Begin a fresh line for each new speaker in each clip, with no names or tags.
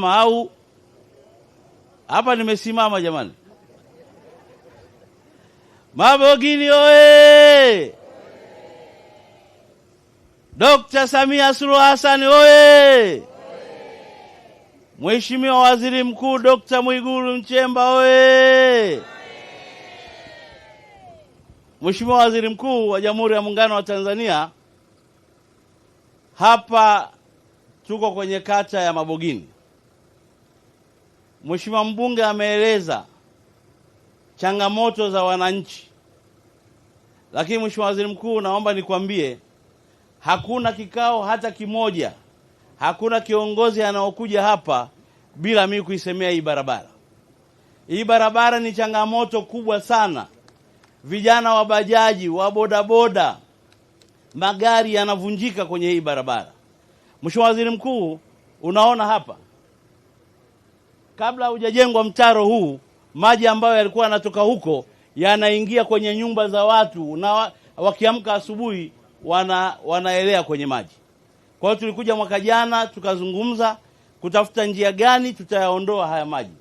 Au hapa nimesimama jamani. Mabogini oye! Dr. Samia Suluhu Hassan oye! Mheshimiwa Waziri Mkuu Dr. Mwigulu Nchemba oye! Mheshimiwa Waziri Mkuu wa Jamhuri ya Muungano wa Tanzania, hapa tuko kwenye kata ya Mabogini. Mheshimiwa mbunge ameeleza changamoto za wananchi. Lakini Mheshimiwa Waziri Mkuu, naomba nikwambie hakuna kikao hata kimoja, hakuna kiongozi anaokuja hapa bila mimi kuisemea hii barabara. Hii barabara ni changamoto kubwa sana. Vijana wa bajaji, wa bodaboda, magari yanavunjika kwenye hii barabara. Mheshimiwa Waziri Mkuu, unaona hapa kabla hujajengwa mtaro huu, maji ambayo yalikuwa yanatoka huko yanaingia kwenye nyumba za watu, na wakiamka asubuhi wanaelea kwenye maji. Kwa hiyo tulikuja mwaka jana tukazungumza kutafuta njia gani tutayaondoa haya maji.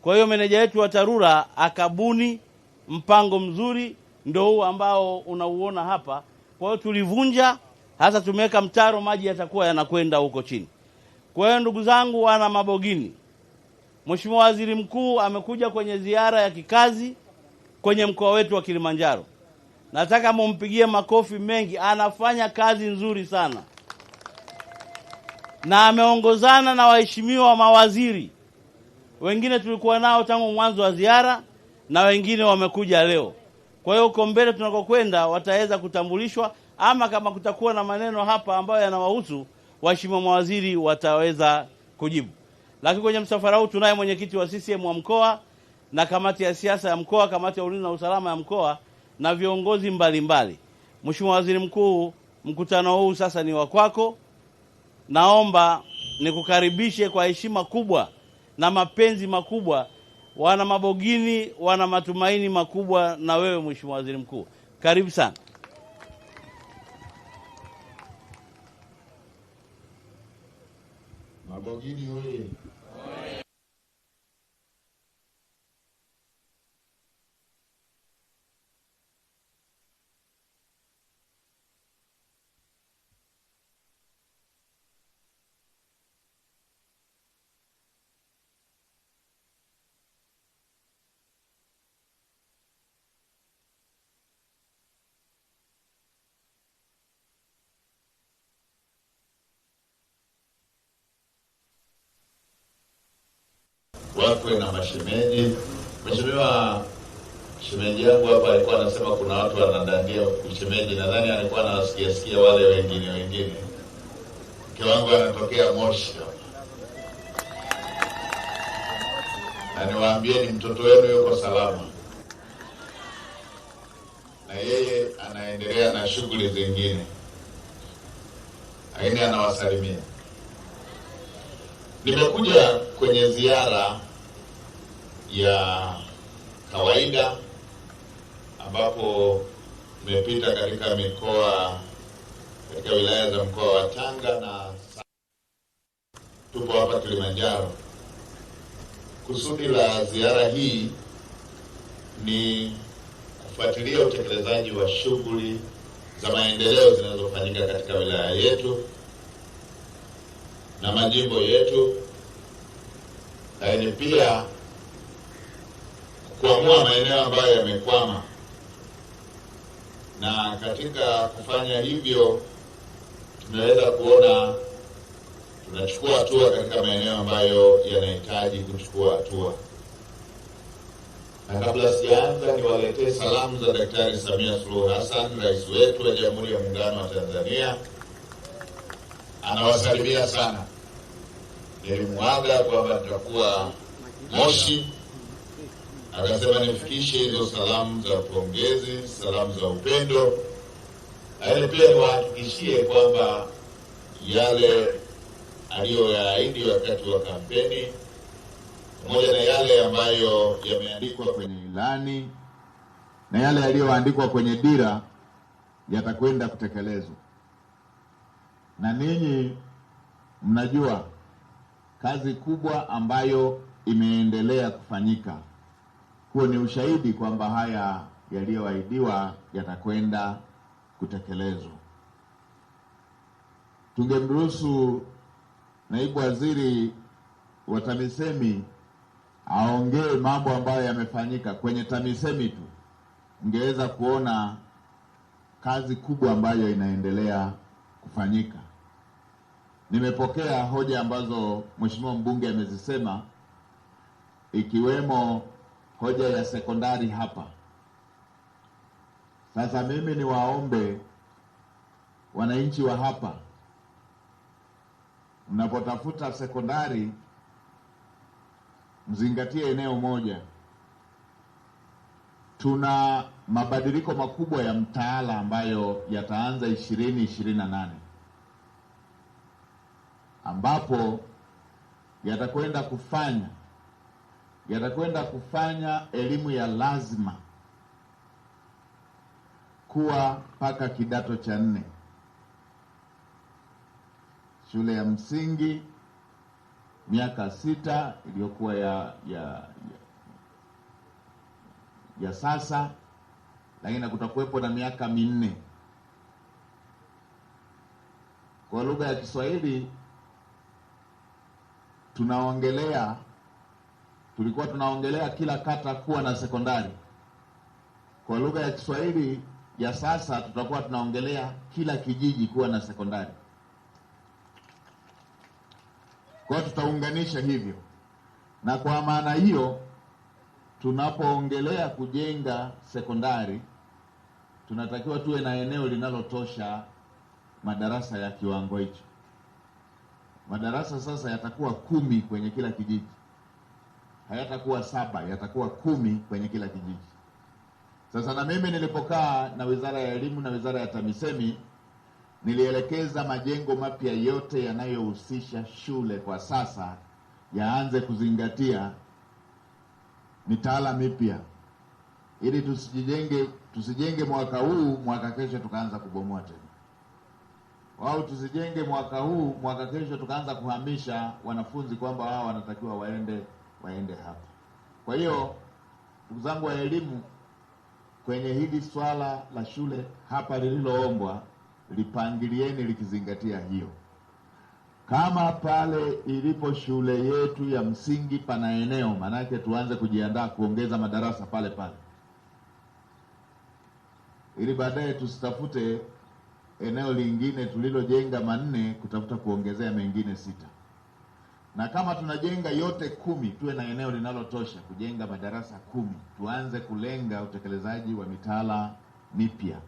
Kwa hiyo meneja wetu wa TARURA akabuni mpango mzuri, ndio huu ambao unauona hapa. Kwa hiyo tulivunja, hasa tumeweka mtaro, maji yatakuwa yanakwenda huko chini. Kwa hiyo ndugu zangu wana Mabogini, Mheshimiwa Waziri Mkuu amekuja kwenye ziara ya kikazi kwenye mkoa wetu wa Kilimanjaro. Nataka mumpigie makofi mengi, anafanya kazi nzuri sana. Na ameongozana na waheshimiwa mawaziri. Wengine tulikuwa nao tangu mwanzo wa ziara na wengine wamekuja leo. Kwa hiyo uko mbele tunakokwenda wataweza kutambulishwa, ama kama kutakuwa na maneno hapa ambayo yanawahusu, waheshimiwa mawaziri wataweza kujibu. Lakini kwenye msafara huu tunaye mwenyekiti wa CCM wa mkoa na kamati ya siasa ya mkoa, kamati ya ulinzi na usalama ya mkoa na viongozi mbalimbali. Mheshimiwa Waziri Mkuu, mkutano huu sasa ni wa kwako. Naomba nikukaribishe kwa heshima kubwa na mapenzi makubwa. Wana Mabogini wana matumaini makubwa na wewe Mheshimiwa Waziri Mkuu. Karibu sana.
Mabogini oye! Wakwe na mashemeji. Mheshimiwa shemeji yangu hapa alikuwa anasema kuna watu wanadandia kushemeji, nadhani alikuwa anawasikia wale wengine. Mke wangu anatokea Moshi hapa. Na niwaambieni mtoto wenu yuko salama. Na yeye anaendelea na shughuli zingine. Lakini anawasalimia. Nimekuja kwenye ziara ya kawaida ambapo nimepita katika wilaya za mkoa wa Tanga na tupo hapa Kilimanjaro. Kusudi la ziara hii ni kufuatilia utekelezaji wa shughuli za maendeleo zinazofanyika katika wilaya yetu na majimbo yetu, lakini pia kuamua maeneo ambayo yamekwama. Na katika kufanya hivyo tumeweza kuona tunachukua hatua katika maeneo ambayo yanahitaji kuchukua hatua. Na kabla sijaanza, niwaletee salamu za Daktari Samia Suluhu Hassan, rais wetu wa Jamhuri ya Muungano wa Tanzania. Anawasalimia sana. Nilimwaga kwamba nitakuwa Moshi, akasema nifikishe hizo salamu za pongezi, salamu za upendo. Lakini pia niwahakikishie kwamba yale aliyoyaahidi wakati wa kampeni, pamoja na yale ambayo yameandikwa kwenye ilani na yale yaliyoandikwa kwenye dira, yatakwenda kutekelezwa. Na ninyi mnajua
kazi kubwa ambayo imeendelea kufanyika. Huo ni ushahidi kwamba haya yaliyoahidiwa yatakwenda kutekelezwa. Tungemruhusu naibu waziri wa TAMISEMI aongee mambo ambayo yamefanyika kwenye TAMISEMI tu, ungeweza kuona kazi kubwa ambayo inaendelea kufanyika. Nimepokea hoja ambazo Mheshimiwa mbunge amezisema, ikiwemo hoja ya sekondari hapa. Sasa mimi niwaombe wananchi wa hapa, mnapotafuta sekondari mzingatie eneo moja. Tuna mabadiliko makubwa ya mtaala ambayo yataanza 2028 ambapo yatakwenda kufanya elimu ya lazima kuwa mpaka kidato cha 4. Shule ya msingi miaka 6 iliyokuwa ya sasa, lakini kutakuwepo na miaka 4. Kwa lugha ya Kiswahili tulikuwa tunaongelea kila kata kuwa na sekondari. Kwa lugha ya Kiswahili ya sasa tutakuwa tunaongelea kila kijiji kuwa na sekondari. Kwa tutaunganisha hivyo, na kwa maana hiyo tunapoongelea kujenga sekondari tunatakiwa tuwe na eneo linalotosha madarasa ya kiwango hicho. Madarasa sasa yatakuwa 10 kwenye kila kijiji, hayatakuwa 7, yatakuwa 10 kwenye kila kijiji. Sasa na mimi nilipokaa na Wizara ya Elimu na Wizara ya TAMISEMI, nilielekeza majengo mapya yote yanayohusisha shule kwa sasa yaanze kuzingatia mitaala mipya, ili tusijenge mwaka huu mwaka kesho tukaanza kubomoa tena, au tusijenge mwaka huu mwaka kesho tukaanza kuhamisha wanafunzi kwamba wao wanatakiwa waende hapa. Kwa hiyo ndugu zangu wa elimu, kwenye hili swala la shule hapa lililoombwa, lipangilieni likizingatia hiyo. Kama pale ilipo shule yetu ya msingi pana eneo, manake tuanze kujiandaa kuongeza madarasa pale pale, ili baadaye tusitafute eneo lingine tulilojenga 4 kutafuta kuongezea mengine 6. Na kama tunajenga yote 10, tuwe na eneo linalotosha kujenga madarasa 10. Tuanze kulenga utekelezaji wa mitaala mipya.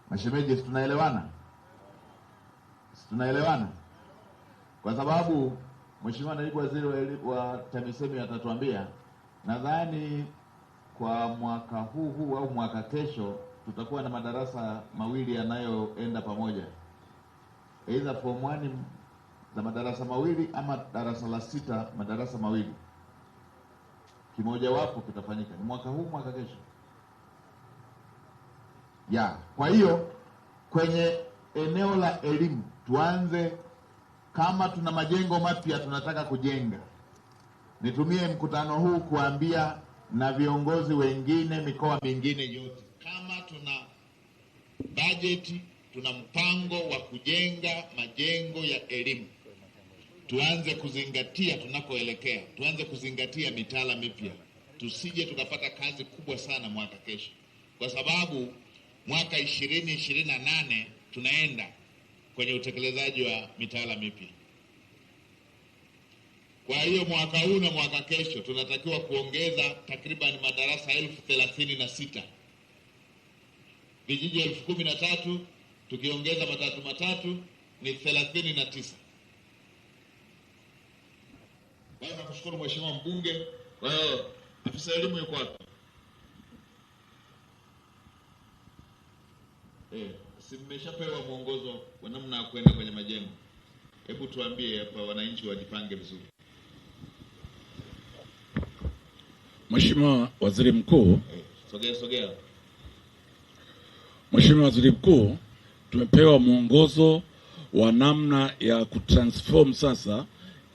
Mashemeji, tunaelewana? Tunaelewana? Kwa sababu Mheshimiwa Naibu Waziri wa TAMISEMI atatuambia, nadhani kwa mwaka huu au mwaka kesho tutakuwa na madarasa 2 yanayoenda pamoja, aidha form 1 za madarasa 2 ama darasa la 6 madarasa 2. Kimoja wapo kitafanyika ni mwaka huu mwaka kesho. Kwa hiyo kwenye eneo la elimu tuanze, kama tuna majengo mapya tunataka kujenga, nitumie mkutano huu kuambia na viongozi wengine mikoa mingine yote, kama tuna bajeti, tuna mpango wa kujenga majengo ya elimu, tuanze kuzingatia tunakoelekea, tuanze kuzingatia mitaala mipya, tusije tukapata kazi kubwa sana mwaka kesho, kwa sababu mwaka 2028 tunaenda kwenye utekelezaji wa mitaala mipya. Kwa hiyo mwaka huu na mwaka kesho tunatakiwa kuongeza takriban madarasa 1036. Vijiji 1013 tukiongeza matatu ni 39. Kwa hiyo nakushukuru Mheshimiwa mbunge. Kwa hiyo afisa elimu yuko wapi? Si mmeshapewa mwongozo wa namna ya kwenda kwenye majengo? Hebu tuambie hapa wananchi wajipange vizuri.
Mheshimiwa Waziri Mkuu,
Sogea.
Mheshimiwa Waziri Mkuu, tumepewa mwongozo wa namna ya kutransform sasa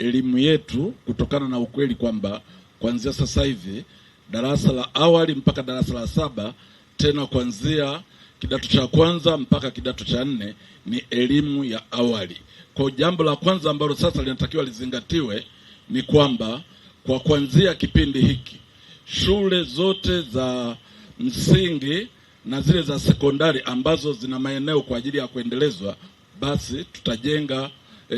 elimu yetu kutokana na ukweli kwamba kuanzia sasa hivi darasa la awali mpaka darasa la 7, tena kuanzia kidato cha kwanza mpaka kidato cha 4 ni elimu ya awali. Kwa jambo la kwanza ambalo sasa linatakiwa lizingatiwe ni kwamba kwa kuanzia kipindi hiki shule zote za msingi na zile za sekondari ambazo zina maeneo kwa ajili ya kuendelezwa, basi tutajenga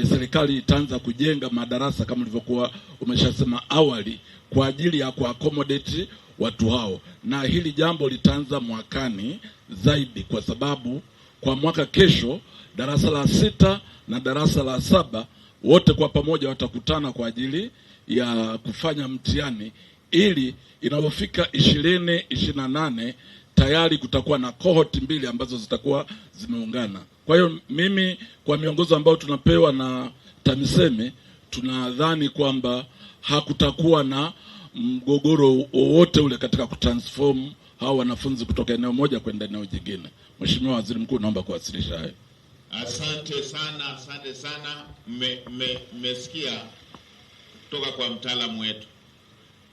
serikali itaanza kujenga madarasa kama ulivyokuwa umeshasema awali kwa ajili ya kuaccommodate watu hao, na hili jambo litaanza mwakani zaidi, kwa sababu kwa mwaka kesho darasa la 6 na darasa la 7 wote kwa pamoja watakutana kwa ajili ya kufanya mtihani, ili inapofika 2028 tayari kutakuwa na cohort 2 ambazo zitakuwa zimeungana. Kwa hiyo mimi kwa miongozo ambayo tunapewa na TAMISEMI tunadhani kwamba hakutakuwa na mgogoro wowote ule katika kutransform hao wanafunzi kutoka eneo moja kwenda eneo jingine. Mheshimiwa Waziri Mkuu, naomba kuwasilisha hayo.
Asante sana. Mmesikia kutoka kwa mtaalamu wetu.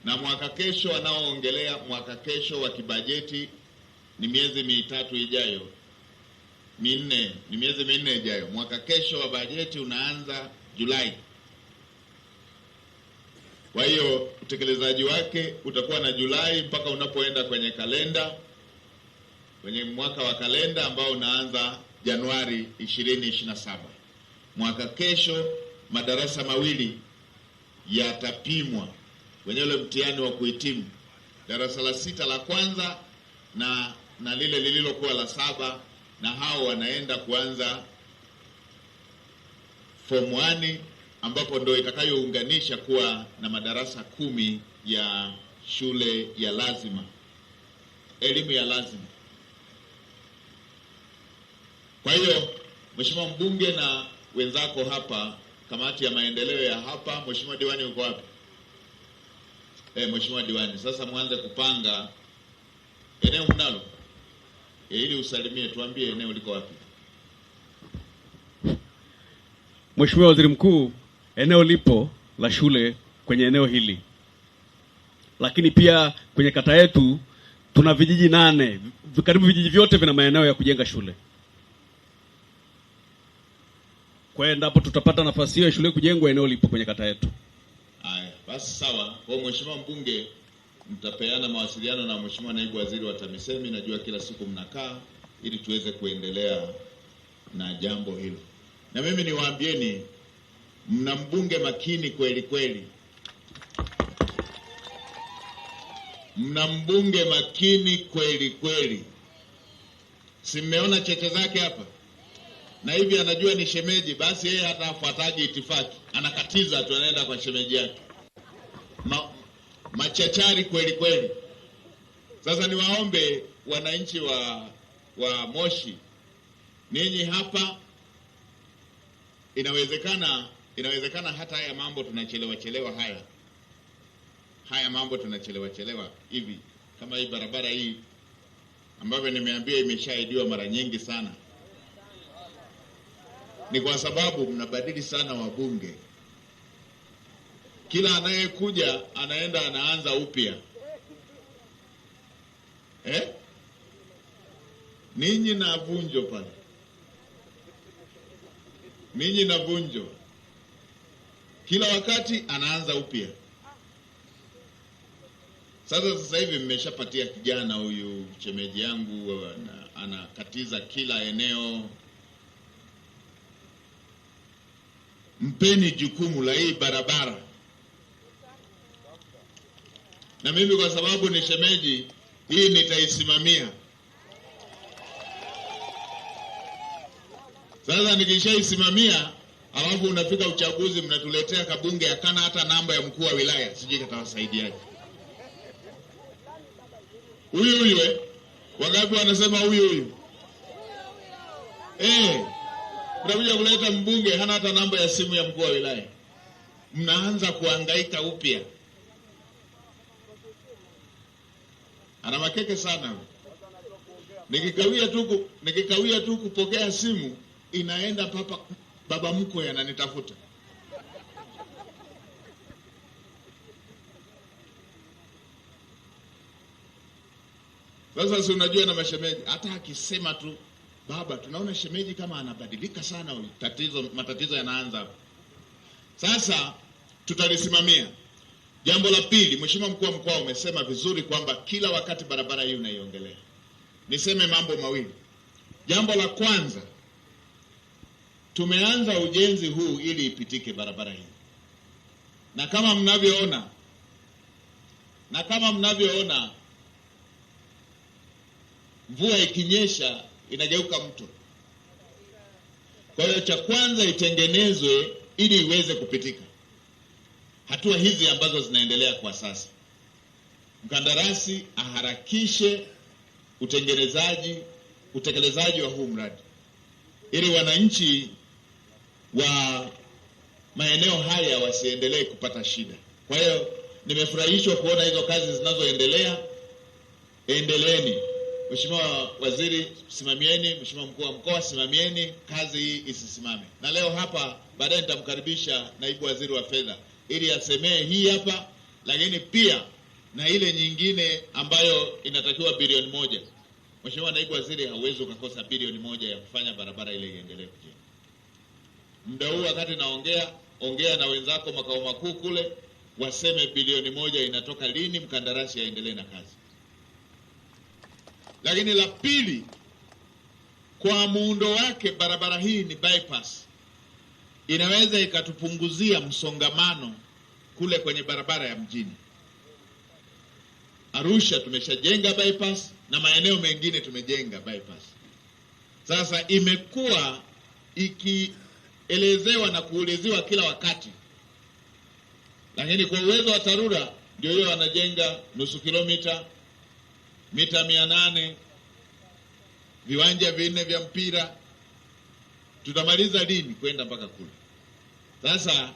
Na mwaka kesho anaoongelea mwaka kesho wa kibajeti ni miezi mitatu ijayo. Ni miezi minne ijayo. Mwaka kesho wa bajeti unaanza Julai. Kwa hiyo utekelezaji wake utakuwa na Julai mpaka unapoenda kwenye kalenda, kwenye mwaka wa kalenda ambao unaanza Januari 2027. Mwaka kesho madarasa mawili yatapimwa kwenye ule mtihani wa kuhitimu. Darasa la 6 la kwanza na lile lililokuwa la 7, na hao wanaenda kuanza form 1 ambapo ndio itakayounganisha kuwa na madarasa 10 ya shule ya lazima, elimu ya lazima. Kwa hiyo Mheshimiwa mbunge na wenzako hapa, kamati ya maendeleo ya hapa, Mheshimiwa diwani uko wapi? Mheshimiwa diwani, sasa mwanze kupanga eneo mnalo, ili usalimie, tuambie eneo liko wapi.
Mheshimiwa Waziri Mkuu, eneo lipo la shule kwenye eneo hili, lakini pia kwenye kata yetu tuna vijiji 8, karibu vijiji vyote vina maeneo ya kujenga shule. Kwa hiyo endapo tutapata nafasi hiyo ya shule kujengwa, eneo lipo kwenye kata yetu.
Haya, basi sawa. Kwa Mheshimiwa mbunge, mtapeana mawasiliano na Mheshimiwa naibu waziri wa TAMISEMI, najua kila siku mnakaa, ili tuweze kuendelea na jambo hilo. Na mimi niwaambieni, mna mbunge makini kweli kweli. Mna mbunge makini kweli kweli. Si mmeona cheche zake hapa? Na hivi anajua ni shemeji, basi yeye hata afuataji itifaki, anakatiza tu, anaenda kwa shemeji yake. Machachari kweli kweli. Sasa niwaombe wananchi wa Moshi, ninyi hapa, inawezekana hata haya mambo tunachelewa haya mambo tunachelewa hivi, kama hii barabara hii ambavyo nimeambia imeshaidiwa mara nyingi sana, ni kwa sababu mnabadili sana wabunge. Kila anayekuja anaenda anaanza upya. Ninyi na Vunjo pale, ninyi na Vunjo, kila wakati anaanza upya. Sasa hivi mmeshapatia kijana huyu shemeji yangu, anakatiza kila eneo. Mpeni jukumu la hii barabara. Na mimi kwa sababu ni shemeji, hii nitaisimamia. Sasa nikishaisimamia, alafu unafika uchaguzi, mnatuletea kabunge akana hata namba ya mkuu wa wilaya, sijui katawasaidiaje. Huyu wangapi wanasema huyu? Mnakuja kuleta mbunge hana hata namba ya simu ya mkuu wa wilaya. Mnaanza kuhangaika upya. Ana makeke sana. Nikikawia tu kupokea simu, inaenda baba mkwe ananitafuta.
Sasa si unajua na mashemeji, hata akisema tu baba, tunaona shemeji kama anabadilika sana, matatizo yanaanza hapo. Sasa tutalisimamia. Jambo la pili, Mheshimiwa Mkuu wa Mkoa umesema vizuri kwamba kila wakati barabara hii unaiongelea. Niseme mambo mawili. Jambo la kwanza, tumeanza ujenzi huu ili ipitike barabara hii. Na kama mnavyoona mvua ikinyesha inageuka mto. Kwa hiyo cha kwanza itengenezwe ili iweze kupitika. Hatua hizi ambazo zinaendelea kwa sasa, mkandarasi aharakishe utekelezaji wa huu mradi ili wananchi wa maeneo haya wasiendelee kupata shida. Kwa hiyo nimefurahishwa kuona hizo kazi zinazoendelea. Endeleeni. Mheshimiwa Waziri, simamieni. Mheshimiwa Mkuu wa Mkoa, simamieni, kazi hii isisimame. Na leo hapa baadaye nitamkaribisha Naibu Waziri wa Fedha ili asemee hii hapa, lakini pia na ile nyingine ambayo inatakiwa bilioni 1. Mheshimiwa Naibu Waziri, hauwezi ukakosa bilioni 1 ya kufanya barabara ile iendelee kujengwa. Muda huu wakati ongea na wenzako makao makuu kule, waseme bilioni 1 inatoka lini, mkandarasi aendelee na kazi. Lakini la pili, kwa muundo wake barabara hii ni bypass. Inaweza ikatupunguzia msongamano kule kwenye barabara ya mjini. Arusha tumeshajenga bypass na maeneo mengine tumejenga bypass. Sasa imekuwa ikielezewa na kuuliziwa kila wakati. Lakini kwa uwezo wa TARURA ndio hiyo wanajenga nusu kilomita, mita 800, viwanja 4 vya mpira. Tutamaliza lini kwenda mpaka kule? Sasa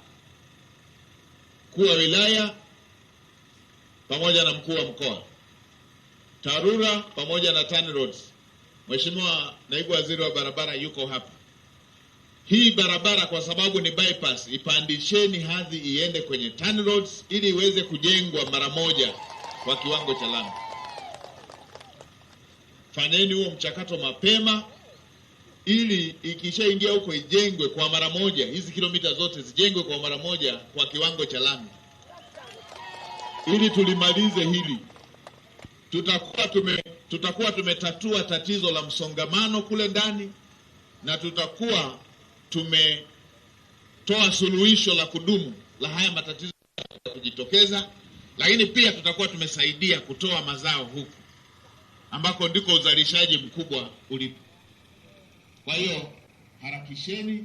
mkuu wa wilaya pamoja na mkuu wa mkoa, TARURA pamoja na TANROADS, Mheshimiwa Naibu Waziri wa barabara yuko hapa. Hii barabara kwa sababu ni bypass, ipandisheni hadhi iende kwenye TANROADS ili iweze kujengwa mara moja kwa kiwango cha lami. Fanyeni huo mchakato mapema ili ikishaingia huko ijengwe kwa mara moja, hizi kilomita zote zijengwe kwa mara moja kwa kiwango cha lami. Ili tulimalize hili, tutakuwa tumetatua tatizo la msongamano kule ndani, na tutakuwa tumetoa suluhisho la kudumu la haya matatizo ya kujitokeza, lakini pia tutakuwa tumesaidia kutoa mazao huku ambako ndiko uzalishaji mkubwa ulipo. Kwa hiyo harakisheni,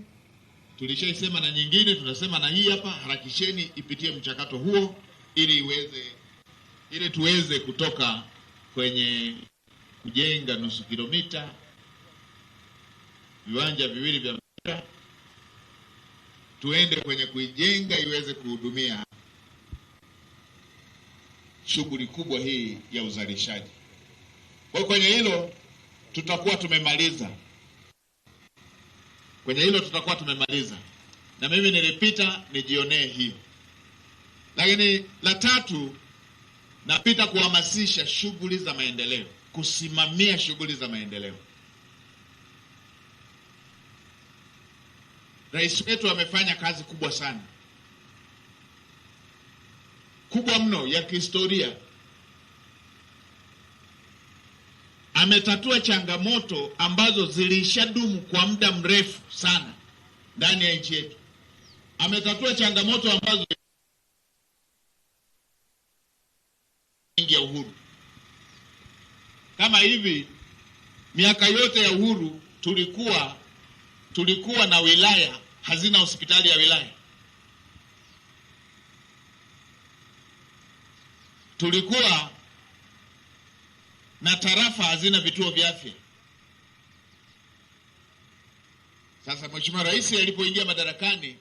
tulishaisema na nyingine tunasema na hii hapa, harakisheni ipitie mchakato huo ili tuweze kutoka kwenye kujenga nusu kilomita, viwanja 2 vya mpira, tuende kwenye kuijenga iweze kuhudumia shughuli kubwa hii ya uzalishaji. Kwa kwenye hilo tutakuwa tumemaliza. Na mimi nilipita nijionee hiyo. Lakini la tatu, napita kuhamasisha shughuli za maendeleo, kusimamia shughuli za maendeleo. Rais wetu amefanya kazi kubwa sana, kubwa mno, ya kihistoria. Ametatua changamoto ambazo zilishadumu kwa muda mrefu sana ndani ya nchi yetu. Ametatua changamoto ambazo ya uhuru. Kama hivi miaka yote ya uhuru tulikuwa na wilaya hazina hospitali ya wilaya. Tulikuwa na tarafa hazina vituo vya afya. Sasa Mheshimiwa Rais alipoingia madarakani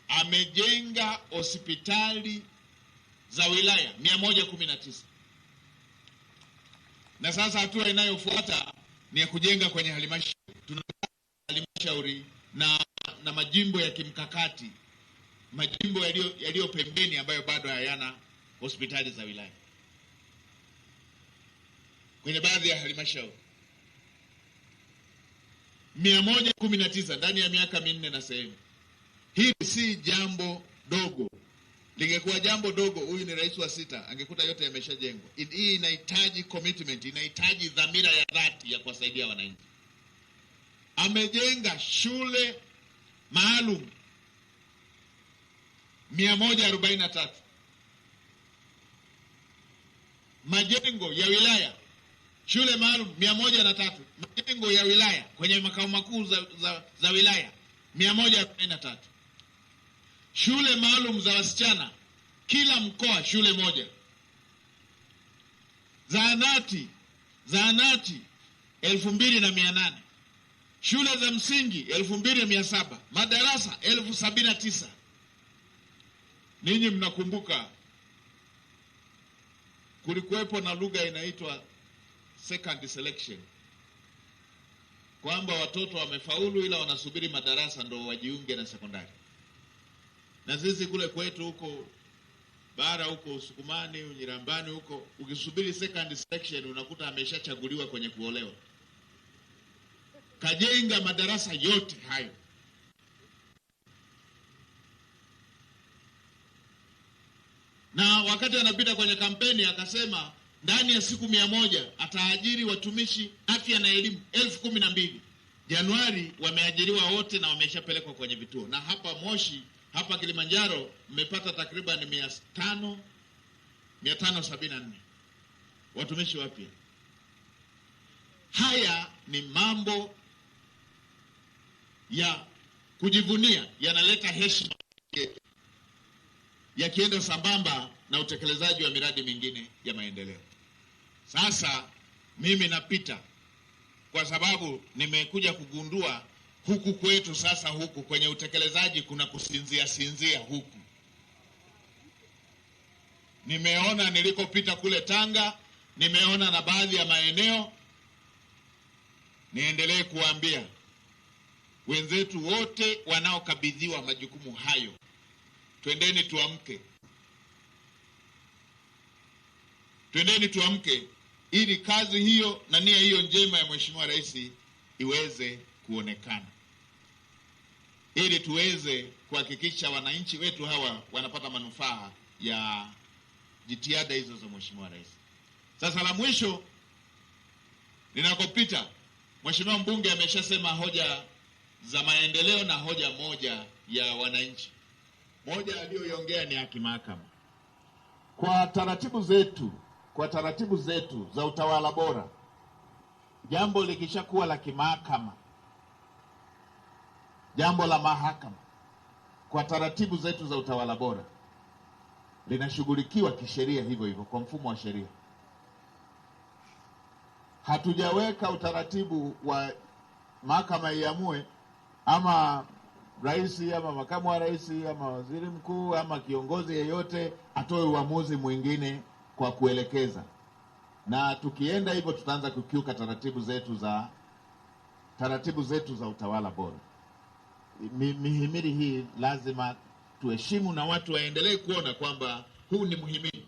amejenga hospitali za wilaya 119. Na sasa hatua inayofuata ni ya kujenga kwenye halmashauri. Tuna halmashauri na majimbo ya kimkakati, majimbo yaliyo pembeni ambayo bado hayana hospitali za wilaya. kwenye baadhi ya halmashauri 119 ndani ya miaka minne na sehemu. Hili si jambo dogo. Lingekuwa jambo dogo, huyu ni rais wa 6 angekuta yote yameshajengwa. Hii inahitaji commitment, inahitaji dhamira ya dhati ya kuwasaidia wananchi. Amejenga shule maalum 143, majengo ya wilaya shule maalum 103, majengo ya wilaya kwenye makao makuu za wilaya 143, shule maalum za wasichana kila mkoa shule moja, zahanati 2,800, shule za msingi 2,700, madarasa 79,000. Ninyi mnakumbuka kulikuwepo na lugha inaitwa second selection, kwamba watoto wamefaulu ila wanasubiri madarasa ndo wajiunge na sekondari. Na sisi kule kwetu huko bara huko Usukumani, Unyirambani huko, ukisubiri second selection unakuta ameshachaguliwa kwenye kuolewa. Kajenga madarasa yote hayo. Na wakati anapita kwenye kampeni akasema ndani ya siku 100 ataajiri watumishi afya na elimu 12,000. Januari wameajiriwa wote na wameshapelekwa kwenye vituo. Na hapa Moshi, hapa Kilimanjaro mmepata takriban 574 watumishi wapya. Haya ni mambo ya kujivunia, yanaleta heshima, yakienda sambamba na utekelezaji wa miradi mingine ya maendeleo. Sasa mimi napita kwa sababu nimekuja kugundua huku kwetu sasa, huku kwenye utekelezaji kuna kusinzia huku. Nimeona nilikopita kule Tanga, nimeona na baadhi ya maeneo. Niendelee kuambia wenzetu wote wanaokabidhiwa majukumu hayo, twendeni tuamke. Twendeni tuamke ili kazi hiyo na nia hiyo njema ya Mheshimiwa Rais iweze kuonekana, ili tuweze kuhakikisha wananchi wetu hawa wanapata manufaa ya jitihada hizo za Mheshimiwa Rais. Sasa la mwisho ninakopita, Mheshimiwa mbunge ameshasema hoja za maendeleo na hoja moja ya wananchi. Moja aliyoiongea ni ya kimahakama. Kwa taratibu zetu za utawala bora, jambo likishakuwa la kimahakama, jambo la mahakama, kwa taratibu zetu za utawala bora linashughulikiwa kisheria hivyo hivyo kwa mfumo wa sheria. Hatujaweka utaratibu wa mahakama iamue ama rais ama makamu wa rais ama waziri mkuu ama kiongozi yeyote atoe uamuzi mwingine kwa kuelekeza. Na tukienda hivyo tutaanza kukiuka taratibu zetu za utawala bora. Mihimili hii lazima tuheshimu na watu waendelee kuona kwamba huu ni muhimili.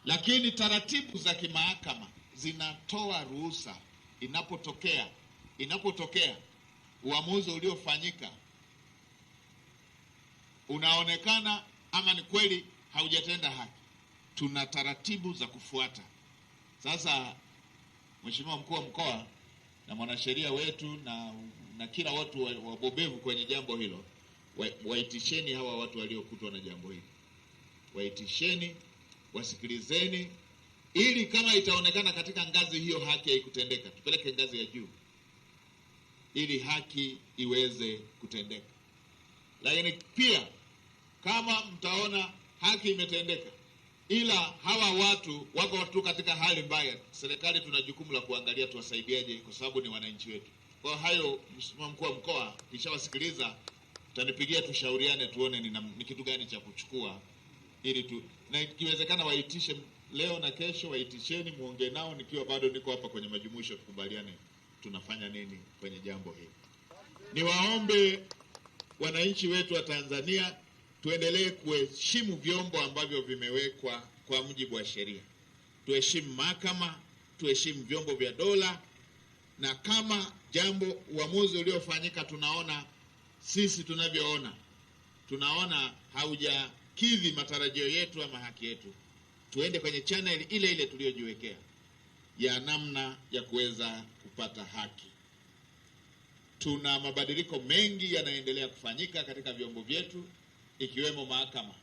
Lakini taratibu za kimahakama zinatoa ruhusa inapotokea uamuzi uliofanyika unaonekana ama ni kweli haujatenda haki, tuna taratibu za kufuata. Sasa Mheshimiwa Mkuu wa Mkoa na mwanasheria wetu na kila watu wabobevu kwenye jambo hilo, waitisheni hawa watu waliokutwa na jambo hili, waitisheni, wasikilizeni, ili kama itaonekana katika ngazi hiyo haki haikutendeka, tupeleke ngazi ya juu ili haki iweze kutendeka. Lakini pia kama mtaona haki imetendeka ila hawa watu wako tu katika hali mbaya, serikali tuna jukumu la kuangalia tuwasaidiaje, kwa sababu ni wananchi wetu. Kwa hayo, Mheshimiwa Mkuu wa Mkoa, kishawasikiliza tutanipigia tushauriane tuone ni kitu gani cha kuchukua, ili na ikiwezekana waitishe leo na kesho, waitisheni muongee nao nikiwa bado niko hapa kwenye majumuisho, tukubaliane tunafanya nini kwenye jambo hili. Niwaombe wananchi wetu wa Tanzania tuendelee kuheshimu vyombo ambavyo vimewekwa kwa mujibu wa sheria. Tuheshimu mahakama, tuheshimu vyombo vya dola, na kama uamuzi uliofanyika tunaona sisi tunavyoona, tunaona haujakidhi matarajio yetu ama haki yetu, tuende kwenye channel ile ile tuliyojiwekea ya namna ya kuweza kupata haki. Tuna mabadiliko mengi yanaendelea kufanyika katika vyombo vyetu, ikiwemo mahakama.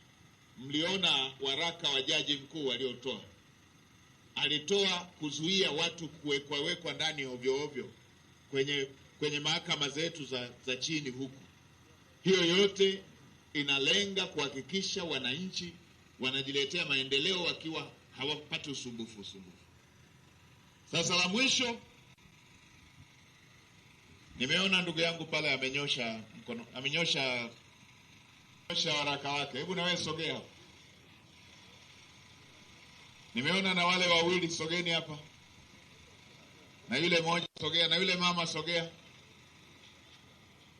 Mliona waraka wa jaji mkuu aliotoa. Alitoa kuzuia watu kuwekwa ndani ovyo ovyo kwenye mahakama zetu za chini huku. Hiyo yote inalenga kuhakikisha wananchi wanajiletea maendeleo wakiwa hawapati usumbufu. Sasa la mwisho, nimeona ndugu yangu pale amenyosha mkono, amenyosha waraka wake. Hebu na wewe sogea. Nimeona na wale wawili, sogeni hapa. Na yule mmoja sogea, na yule mama sogea.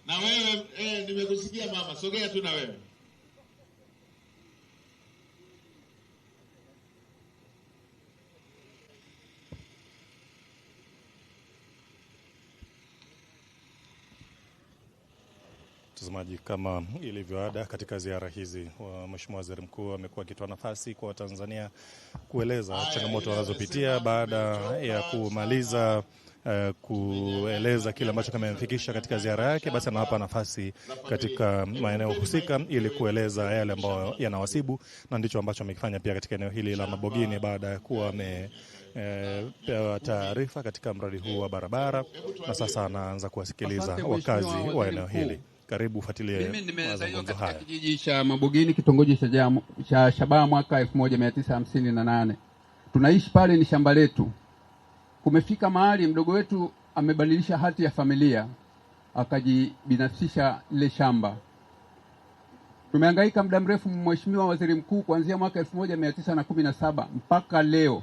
Na wewe nimekusikia mama, sogea tu na wewe.
Mtazamaji, kama ilivyoada katika ziara hizi, Mheshimiwa Waziri Mkuu amekuwa akitoa nafasi kwa Watanzania kueleza changamoto wanazopitia baada ya kumaliza kueleza kile ambacho kimemfikisha katika ziara yake. Basi anawapa nafasi katika maeneo husika ili kueleza yale ambayo yanawasibu, na ndicho ambacho amekifanya pia katika eneo hili la Mabogini baada ya kuwa amepewa taarifa katika mradi huu wa barabara, na sasa anaanza kuwasikiliza wakazi wa eneo hili. Karibu ufuatilie mazungumzo haya.
Kijiji cha Mabogini, kitongoji cha Shabaha, mwaka 1958. Tunaishi pale, ni shamba letu. Kumefika mahali mdogo wetu amebadilisha hati ya familia, akajibinafsisha lile shamba. Tumehangaika muda mrefu, Mheshimiwa Waziri Mkuu, kuanzia mwaka 1917 mpaka leo.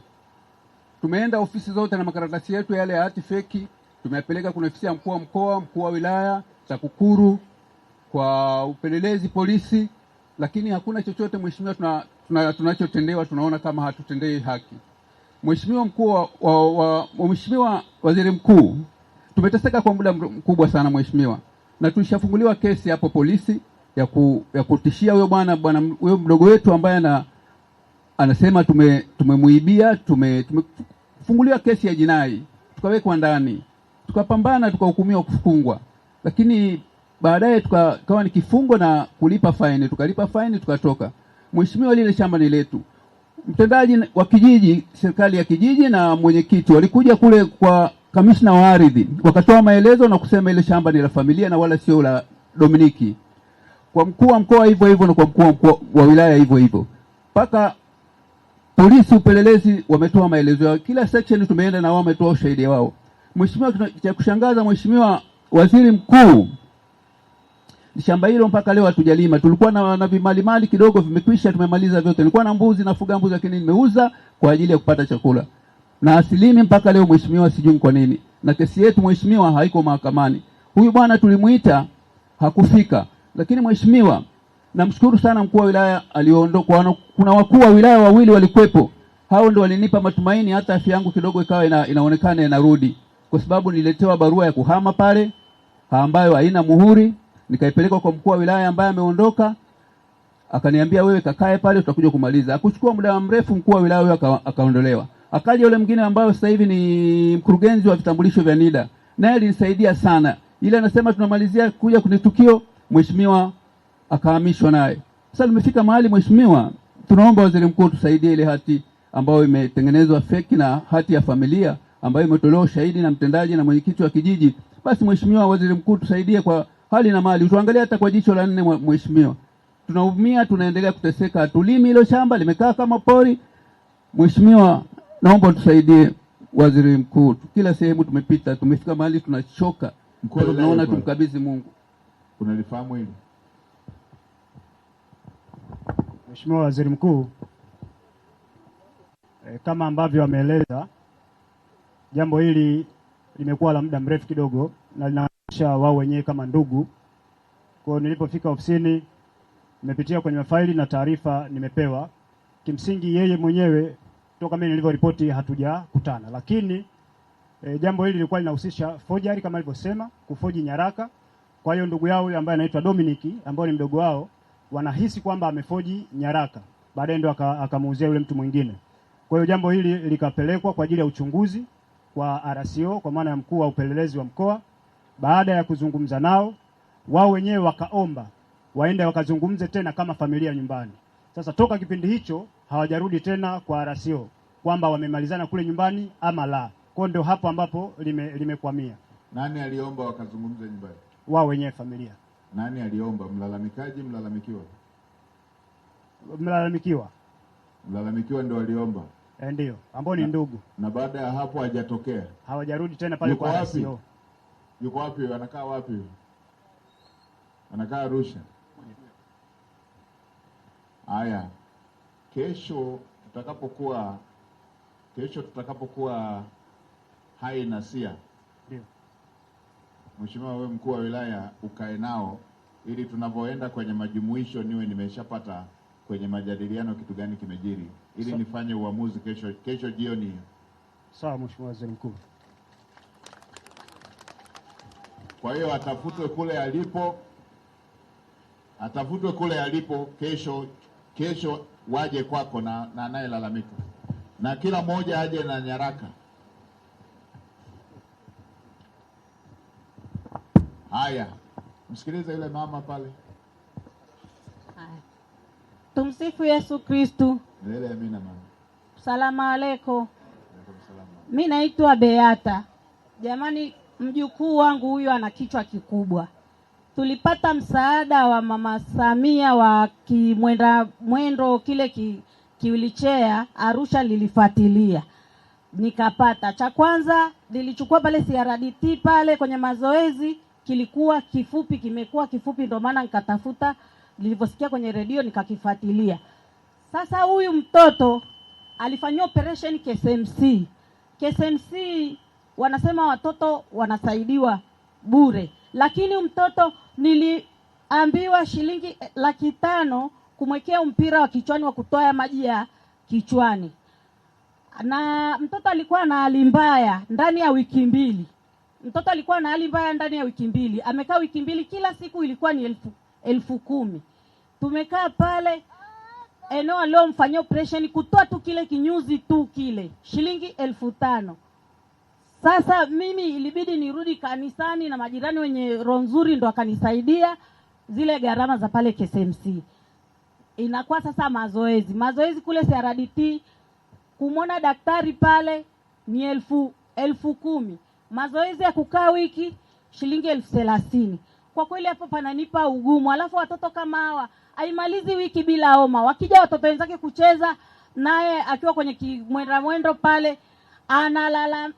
Tumeenda ofisi zote na makaratasi yetu yale ya hati feki, tumeyapeleka kuna ofisi ya mkuu wa mkoa, mkuu wa wilaya, TAKUKURU, kwa upelelezi polisi, lakini hakuna chochote mheshimiwa tunachotendewa. Tunaona kama hatutendei haki. Mheshimiwa Mheshimiwa Waziri Mkuu, tumeteseka kwa muda mkubwa sana mheshimiwa, na tulishafunguliwa kesi hapo polisi ya kutishia huyo mdogo wetu ambaye anasema tumemuibia. Tumefunguliwa kesi ya jinai, tukawekwa ndani, tukapambana, tukahukumiwa kufungwa, lakini baadaye tukawa ni kifungo na kulipa faini. Tukalipa faini tukatoka. Mheshimiwa, lile shamba ni letu. Mtendaji wa kijiji, serikali ya kijiji na mwenyekiti walikuja kule kwa kamishna wa ardhi, wakatoa maelezo na kusema ile shamba ni la familia na wala sio la Dominiki. Kwa mkuu wa mkoa hivyo hivyo, na kwa mkuu wa wilaya hivyo hivyo. Paka polisi upelelezi wametoa maelezo yao. Kila section tumeenda na wao wametoa ushahidi wao. Mheshimiwa, cha kushangaza Mheshimiwa Waziri Mkuu, shamba hilo mpaka leo hatujalima. Tulikuwa na vimali kidogo vimekwisha, tumemaliza vyote. Nilikuwa na mbuzi, nafuga mbuzi, lakini nimeuza kwa ajili ya kupata chakula. Na asilimi mpaka leo mheshimiwa, sijui kwa nini. Na kesi yetu mheshimiwa haiko mahakamani. Huyu bwana tulimuita hakufika. Lakini mheshimiwa, namshukuru sana mkuu wa wilaya aliondoka. Kuna wakuu wa wilaya wawili walikuwepo. Hao ndio walinipa matumaini, hata afya yangu kidogo ikawa inaonekana inarudi. Kwa sababu niletewa barua ya kuhama pale ambayo haina muhuri. Nikaipeleka kwa mkuu wa wilaya ambaye ameondoka, akaniambia wewe kakae pale, tutakuja kumaliza. Akuchukua muda mrefu, mkuu wa wilaya huyo akaondolewa. Akaja yule mwingine ambaye sasa hivi ni mkurugenzi wa vitambulisho vya NIDA, naye alinisaidia sana. Ile anasema tunamalizia kuja kwenye tukio, mheshimiwa akahamishwa naye. Sasa nimefika mahali mheshimiwa, tunaomba Waziri Mkuu tusaidie ile hati ambayo imetengenezwa feki na hati ya familia ambayo imetolewa shahidi na mtendaji na mwenyekiti wa kijiji. Basi mheshimiwa Waziri Mkuu tusaidie kwa hali na mali. Tuangalie hata kwa jicho la nne mheshimiwa. Tunaumia, tunaendelea kuteseka. Tulimi hilo shamba limekaa kama pori. Mheshimiwa, naomba tusaidie Waziri Mkuu. Kila sehemu tumepita, tumefika mahali tunachoka. Tunaona tumkabidhi Mungu.
Unalifahamu hili?
Mheshimiwa Waziri Mkuu, kama ambavyo ameeleza, jambo hili limekuwa la muda mrefu kidogo na linaonyesha wao wenyewe kama ndugu. Kwa nilipofika ofisini, nimepitia kwenye mafaili na taarifa nimepewa. Kimsingi yeye mwenyewe toka mimi nilivyoripoti hatujakutana, lakini jambo hili lilikuwa linahusisha forgery kama alivyosema, kufoji nyaraka. Kwa hiyo ndugu yao yule ambaye anaitwa Dominic, ambaye ni mdogo wao, wanahisi kwamba amefoji nyaraka, baadaye ndo akamuuzia yule mtu mwingine. Kwa hiyo jambo hili likapelekwa kwa ajili ya uchunguzi kwa RCO, kwa maana ya mkuu wa upelelezi wa mkoa. Baada ya kuzungumza nao, wao wenyewe wakaomba waende wakazungumze tena kama familia nyumbani. Sasa toka kipindi hicho hawajarudi tena kwa RCO kwamba wamemalizana kule nyumbani ama la. Kwa ndio hapo ambapo limekwamia.
Nani aliomba wakazungumze nyumbani?
Wao wenyewe familia.
Nani aliomba? Mlalamikaji, mlalamikiwa?
Mlalamikiwa.
Mlalamikiwa ndio aliomba.
Ndio, ambao ni ndugu.
Na baada ya hapo hajatokea.
Hawajarudi tena pale kwa RCO.
Yuko wapi? Anakaa wapi? Anakaa Arusha. Haya. Kesho tutakapokuwa hai na sia.
Ndio.
Mheshimiwa, wewe mkuu wa wilaya ukae nao ili tunapoenda kwenye majumuisho niwe nimeshapata kwenye majadiliano kitu gani kimejiri ili nifanye uamuzi kesho jioni hiyo.
Sawa Mheshimiwa Waziri Mkuu.
Kwa hiyo atafutwe kule alipo kesho waje kwako na anayelalamika. Na kila mmoja aje na nyaraka. Haya. Msikilize yule mama pale.
Tumsifu Yesu Kristu.
Milele amina mama.
Salamu alaykum. Mimi naitwa Beata. Jamani, mjukuu wangu huyu ana kichwa kikubwa. Tulipata msaada wa Mama Samia wa mwendo kile kiwilichea Arusha, lilifuatilia. Nikapata. Cha kwanza nilichukua pale CRDT pale kwenye mazoezi, kilikuwa kifupi, kimekuwa kifupi, ndio maana nikatafuta, nilivyosikia kwenye redio nikakifuatilia. Sasa huyu mtoto alifanywa operation KSMC. KSMC wanasema watoto wanasaidiwa bure, lakini mtoto niliambiwa shilingi 500,000 kumwekea mpira wa kichwani wa kutoa maji ya kichwani. Na mtoto alikuwa na hali mbaya ndani ya wiki mbili. Amekaa wiki mbili, kila siku ilikuwa ni 10,000. Tumekaa pale eneo leo mfanyia operation kutoa tu kile kinyuzi tu kile, shilingi 5,000. Sasa mimi ilibidi nirudi kanisani na majirani wenye roho nzuri ndo akanisaidia zile gharama za pale KSMC. Inakuwa sasa mazoezi kule CRDT, kumwona daktari pale ni 10,000. Mazoezi ya kukaa wiki shilingi 30,000. Kwa kweli hapo pananipa ugumu. Alafu watoto kama hawa haimalizi wiki bila homa. Wakija watoto wenzake kucheza naye akiwa kwenye mwendo pale analala,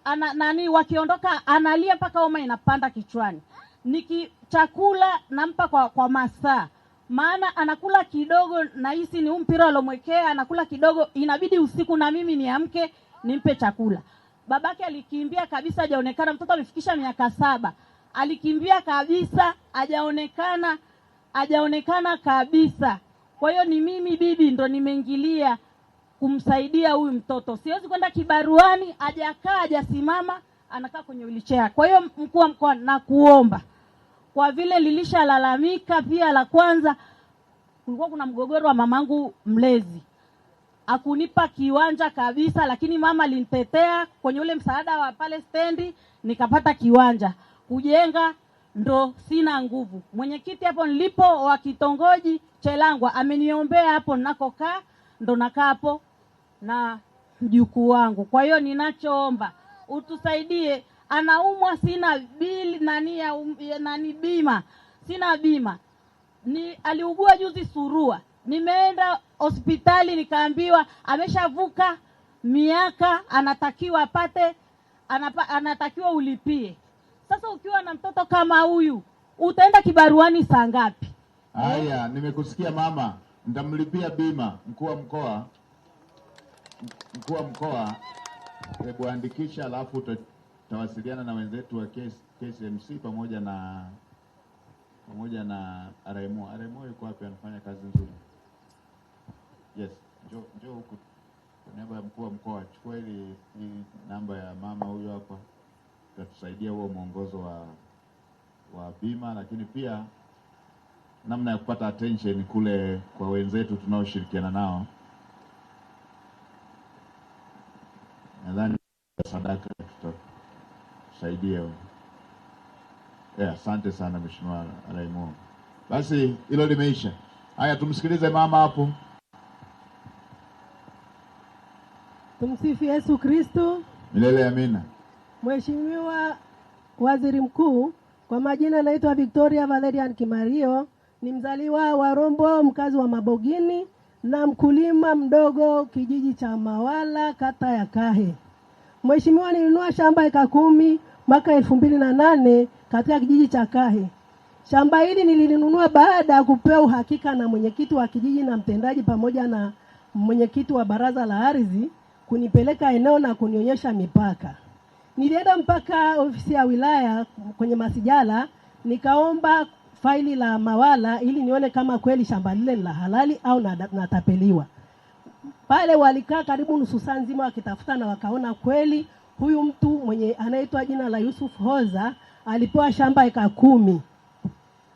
wakiondoka analia mpaka homa inapanda kichwani. Chakula nampa kwa masaa. Maana anakula kidogo, na hisi ni mpira alomwekea, anakula kidogo, inabidi usiku na mimi niamke nimpe chakula. Babake alikimbia kabisa, hajaonekana. Mtoto amefikisha miaka 7. Alikimbia kabisa, hajaonekana kabisa. Kwa hiyo ni mimi bibi ndo nimeingilia kumsaidia huyu mtoto. Siwezi kwenda kibaruani, hajasimama, anakaa kwenye wheelchair. Kwa hiyo mkuu wa mkoa, nakuomba, kwa vile lilishalalamika pia, la kwanza kulikuwa kuna mgogoro wa mamangu mlezi, akunipa kiwanja kabisa, lakini mama alinitetea kwenye ule msaada wa pale stendi, nikapata kiwanja kujenga, ndo sina nguvu. Mwenyekiti hapo nilipo wa kitongoji Chelangwa ameniombea hapo ninakokaa, ndo nakaa hapo na mjukuu wangu. Kwa hiyo ninachoomba utusaidie, anaumwa, sina bima. Sina bima. Aliugua juzi surua. Nimeenda hospitali nikaambiwa ameshavuka miaka, anatakiwa ulipie. Sasa ukiwa na mtoto kama huyu, utaenda kibaruani saa ngapi?
Haya, nimekusikia mama. Nitamlipia bima. Mkuu wa mkoa, hebu andikisha, alafu tutawasiliana na wenzetu wa KSMC pamoja na RMO. RMO yuko wapi? Anafanya kazi nzuri. Yes, njoo huku. Kwa niaba ya mkuu wa mkoa, chukua hii namba ya mama huyo hapa, itatusaidia huo mwongozo wa bima, lakini pia namna ya kupata attention kule kwa wenzetu tunaoshirikiana nao. Nadhani sadaka tutasaidia. Asante sana Mheshimiwa Raimu. Basi hilo limeisha. Haya, tumsikilize mama hapo.
Tumsifu Yesu Kristo.
Milele amina.
Mheshimiwa Waziri Mkuu, kwa majina naitwa Victoria Valerian Kimario, ni mzaliwa wa Rombo, mkazi wa Mabogini na mkulima mdogo kijiji cha Mawala, kata ya Kahe. Mheshimiwa, nilinunua shamba eka 10 mwaka 2008 katika kijiji cha Kahe. Shamba hili nilinunua baada ya kupewa uhakika na mwenyekiti wa kijiji na mtendaji pamoja na mwenyekiti wa baraza la ardhi kunipeleka eneo na kunionyesha mipaka. Nilienda mpaka ofisi ya wilaya kwenye masijala, nikaomba faili la Mawala ili nione kama kweli shamba lile la halali au natapeliwa. Pale walikaa karibu nusu saa nzima wakitafuta na wakaona kweli huyu mtu mwenye anaitwa jina la Yusuf Hoza alipewa shamba eka 10.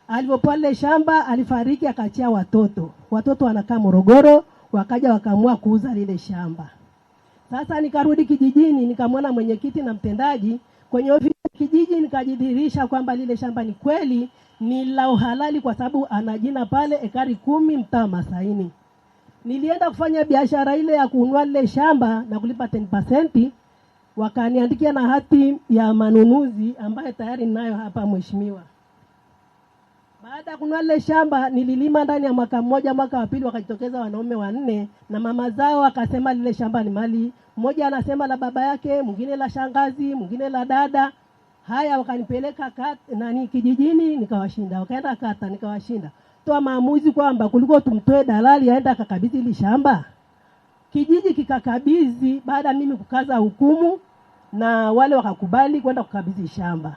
Alipopewa ile shamba alifariki akachia watoto. Watoto wanakaa Morogoro, wakaja wakaamua kuuza lile shamba. Sasa nikarudi kijijini, nikamwona mwenyekiti na mtendaji kwenye ofisi ya kijiji, nikajidhihirisha kwamba lile shamba ni kweli ni la uhalali kwa sababu ana jina pale ekari 10 mtaa Masaini. Nilienda kufanya biashara ile ya kununua lile shamba na kulipa 10%, wakaniandikia na hati ya manunuzi ambayo tayari ninayo hapa Mheshimiwa. Baada ya kununua lile shamba nililima ndani ya mwaka mmoja, mwaka wa pili wakajitokeza wanaume 4 na mama zao akasema lile shamba ni mali. Mmoja anasema la baba yake, mwingine la shangazi, mwingine la dada. Haya, wakanipeleka kijijini, nikawashinda. Wakaenda kata, nikawashinda. Toa maamuzi kwamba kuliko tumtoe dalali aenda akakabidhi ile shamba. Kijiji kikakabidhi baada mimi kukaza hukumu na wale wakakubali kwenda kukabidhi shamba.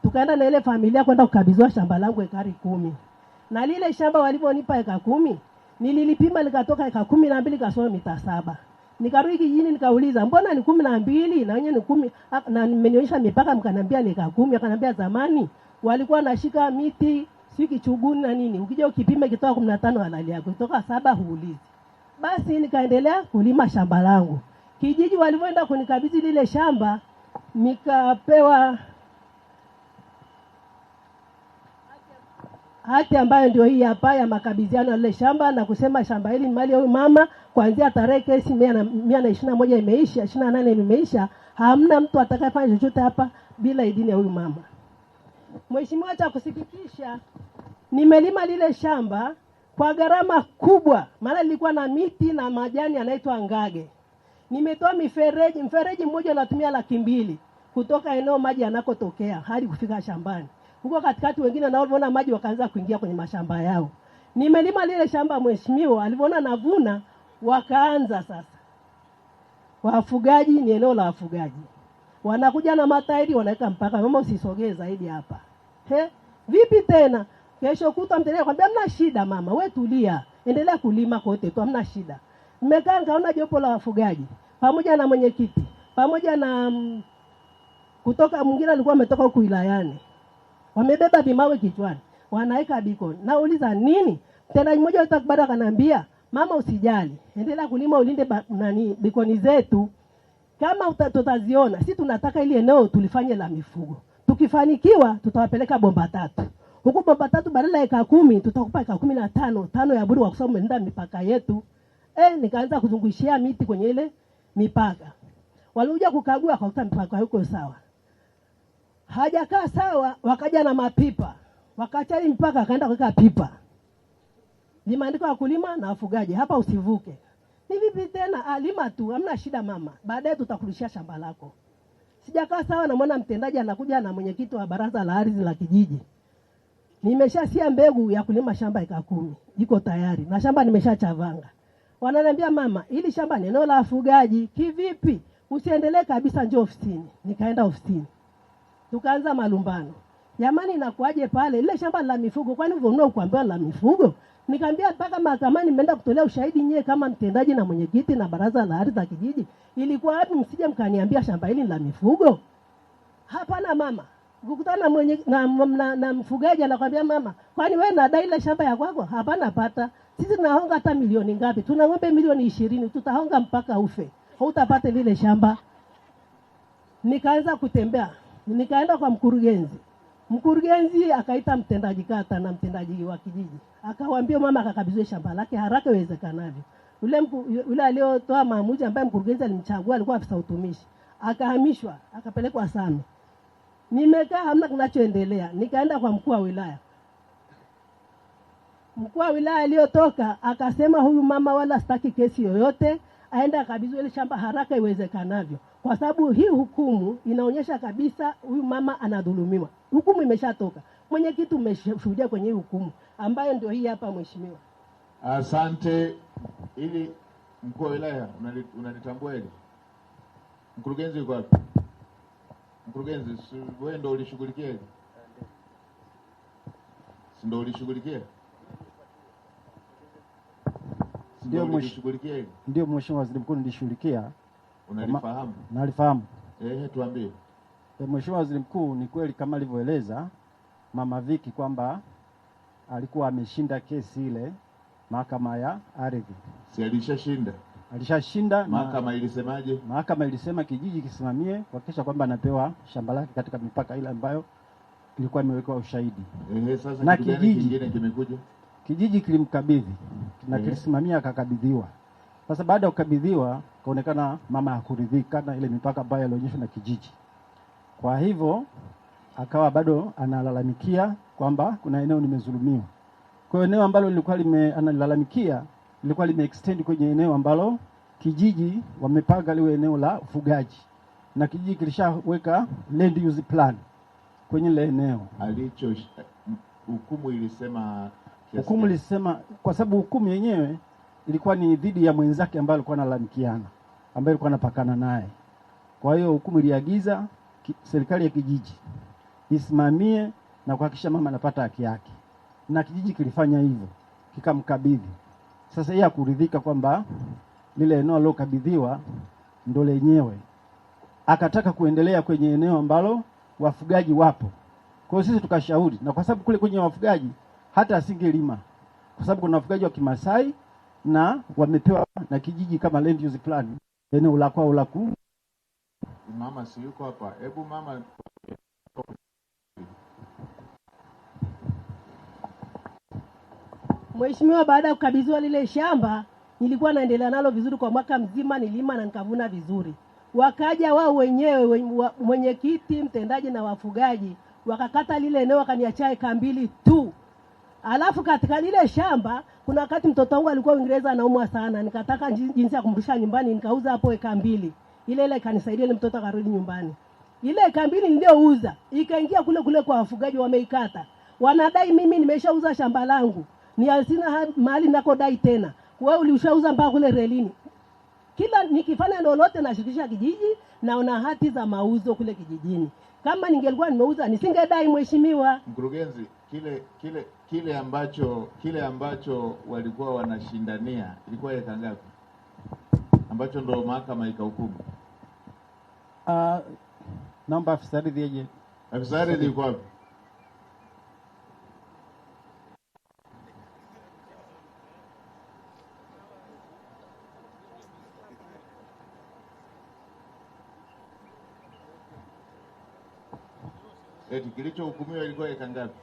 Tukaenda na ile familia kwenda kukabidhiwa shamba langu ekari 10. Na lile shamba waliponipa eka 10, nililipima likatoka eka 12 kasoro mita 7. Nikarudi kijijini nikauliza, mbona ni 12 na wenyewe ni 10 na nimenionyesha mipaka mkanambia ni eka 10. Akanambia zamani walikuwa nashika miti si kichuguni na nini. Ukija ukipima kitoka 15 halali yako, kutoka 7 huulizi. Basi nikaendelea kulima shamba langu. Kijiji walipoenda kunikabidhi lile shamba nikapewa hati ambayo ndio hii hapa ya makabidhiano ya lile shamba na kusema shamba hili ni mali ya huyu mama kuanzia tarehe kesi 121 imeisha, 28 imeisha, hamna mtu atakayefanya chochote hapa bila idhini ya huyu mama. Mheshimiwa, cha kusikitisha, nimelima lile shamba kwa gharama kubwa, maana lilikuwa na miti na majani yanaitwa ngage. Nimetoa mfereji mmoja natumia 200,000 kutoka eneo maji yanakotokea hadi kufika shambani. Huko katikati wengine naona maji wakaanza kuingia kwenye mashamba yao. Nimelima lile shamba Mheshimiwa, alipoona navuna wakaanza sasa. Wafugaji, ni eneo la wafugaji. Wanakuja na matairi wanaweka mpaka, mama usisogee zaidi hapa. Vipi tena? Kesho kuta mtendaji kwambia hamna shida mama, wewe tulia. Endelea kulima kote tu, hamna shida. Nimekaa nikaona jopo la wafugaji pamoja na mwenyekiti, pamoja na kutoka mwingine alikuwa ametoka huko wilayani. Wamebeba vimawe kichwani, wanaeka beacon. Nauliza nini? Tena mmoja atakubali akanambia, "Mama usijali. Endelea kulima ulinde beacon zetu. Kama tutaziona, sisi tunataka ile eneo tulifanye la mifugo. Tukifanikiwa tutawapeleka bomba 3. Huko bomba 3 badala ya eka 10 tutakupa eka 15, 5 ya bure kwa kusoma nenda mipaka yetu." Nikaanza kuzungushia miti kwenye ile mipaka. Walikuja kukagua kwa mipaka yuko sawa. Hajakaa sawa, wakaja na mapipa. Wakaacha ile mipaka akaenda kuweka pipa. Limeandikwa wakulima na wafugaji, hapa usivuke. Ni vipi tena? Lima tu, hamna shida mama. Baadaye tutakurudishia shamba lako. Sijakaa sawa, na mwana mtendaji anakuja na mwenyekiti wa baraza la ardhi la kijiji. Nimeshasia mbegu ya kulima shamba eka 10. Iko tayari. Na shamba nimeshachavanga. Wananiambia mama, hili shamba ni eneo la wafugaji. Kivipi? Usiendelee kabisa, njoo ofisini. Nikaenda ofisini. Tukaanza malumbano. Jamani, inakuaje pale? Ile shamba la mifugo, kwani ununua kuambiwa la mifugo? Nikamwambia mpaka mahakamani nimeenda kutolea ushahidi nyewe kama mtendaji na mwenyekiti na baraza la ardhi za kijiji. Ilikuwa wapi msije mkaniambia shamba hili ni la mifugo? Hapana mama. Ukikutana na mfugaji anakuambia mama, kwani wewe unadai ile shamba ya kwako? Hapana pata. Sisi tunahonga hata milioni ngapi? Tuna ng'ombe milioni 20, tutahonga mpaka ufe. Hautapata lile shamba. Nikaanza kutembea. Nikaenda kwa mkurugenzi. Mkurugenzi akaita mtendaji kata na mtendaji wa kijiji. Akawaambia mama akakabidhiwe shamba lake haraka iwezekanavyo. Yule aliyotoa maamuzi ambaye mkurugenzi alimchagua alikuwa afisa utumishi. Akahamishwa, akapelekwa Same. Nimekaa hamna kinachoendelea. Nikaenda kwa mkuu wa wilaya. Mkuu wa wilaya aliyotoka akasema huyu mama wala sitaki kesi yoyote, aende akabidhiwe ile shamba haraka iwezekanavyo. Kwa sababu hii hukumu inaonyesha kabisa huyu mama anadhulumiwa. Hukumu imeshatoka. Mwenyekiti umeshuhudia kwenye hii hukumu ambayo ndio hii hapa mheshimiwa.
Asante. Ili mkuu wa wilaya unalitambua hili? Mkurugenzi yuko wapi? Mkurugenzi, wewe ndio ulishughulikia hili? Ndio ulishughulikia?
Ndio mheshimiwa waziri mkuu nilishughulikia.
Unalifahamu?
Nalifahamu.
Tuambie.
Mheshimiwa waziri mkuu, ni kweli kama alivyoeleza Mama Viki kwamba alikuwa ameshinda kesi ile mahakama ya ardhi.
Si alishashinda?
Alishashinda.
Mahakama ilisemaje?
Mahakama ilisema kijiji kisimamie kuhakikisha kwamba anapewa shamba lake katika mipaka ile ambayo ilikuwa imewekwa ushahidi.
Sasa na kijiji kingine kimekuja.
Kijiji kilimkabidhi na kilisimamia akakabidhiwa. Sasa baada ya kukabidhiwa kaonekana mama hakuridhika na ile mipaka ambayo alionyeshwa na kijiji. Kwa hivyo akawa bado analalamikia kwamba kuna eneo nimezulumiwa. Kwa hiyo eneo ambalo lilikuwa analalamikia lilikuwa limeextend kwenye eneo ambalo kijiji wamepanga liwe eneo la ufugaji. Na kijiji kilishaweka land use plan kwenye ile eneo.
Hukumu ilisema
hukumu ilisema kwa sababu hukumu yenyewe ilikuwa ni dhidi ya mwenzake ambaye alikuwa analalamikiana, ambaye alikuwa anapakana naye. Kwa hiyo hukumu iliagiza serikali ya kijiji isimamie na kuhakikisha mama anapata haki yake. Na kijiji kilifanya hivyo, kikamkabidhi. Sasa yeye hakuridhika kwamba lile eneo alilokabidhiwa ndo lenyewe. Akataka kuendelea kwenye eneo ambalo wafugaji wapo. Kwa hiyo sisi tukashauri, na kwa sababu kule kwenye wafugaji hata asingelima, kwa sababu kuna wafugaji wa Kimasai na wamepewa na kijiji kama land use plan eneo la kwao la ku.
Mama si yuko hapa? Hebu mama.
Mheshimiwa, baada ya kukabidhiwa lile shamba nilikuwa naendelea nalo vizuri kwa mwaka mzima, nilima na nikavuna vizuri. Wakaja wao wenyewe mwenyekiti, mtendaji na wafugaji wakakata lile eneo wakaniachia eka 2 tu. Alafu katika lile shamba kuna wakati mtoto wangu alikuwa Uingereza anaumwa sana, nikataka jinsi ya kumrudisha nyumbani, nikauza hapo eka 2. Ile ikanisaidia ile mtoto akarudi nyumbani. Ile eka 2 niliyouza ikaingia kule kwa wafugaji, wameikata. Wanadai mimi nimeshauza shamba langu. Ni asina mahali nakodai tena. Wewe ulishauza mpaka kule relini. Kila nikifanya lolote nashirikisha kijiji na una hati za mauzo kule kijijini. Kama ningelikuwa nimeuza nisingedai mheshimiwa.
Mkurugenzi, kile ambacho walikuwa wanashindania ilikuwa eka ngapi? Ambacho ndo mahakama ikahukumu.
Naomba afisa ardhi aje.
Afisa ardhi yuko wapi? Kilichohukumiwa ilikuwa eka ngapi?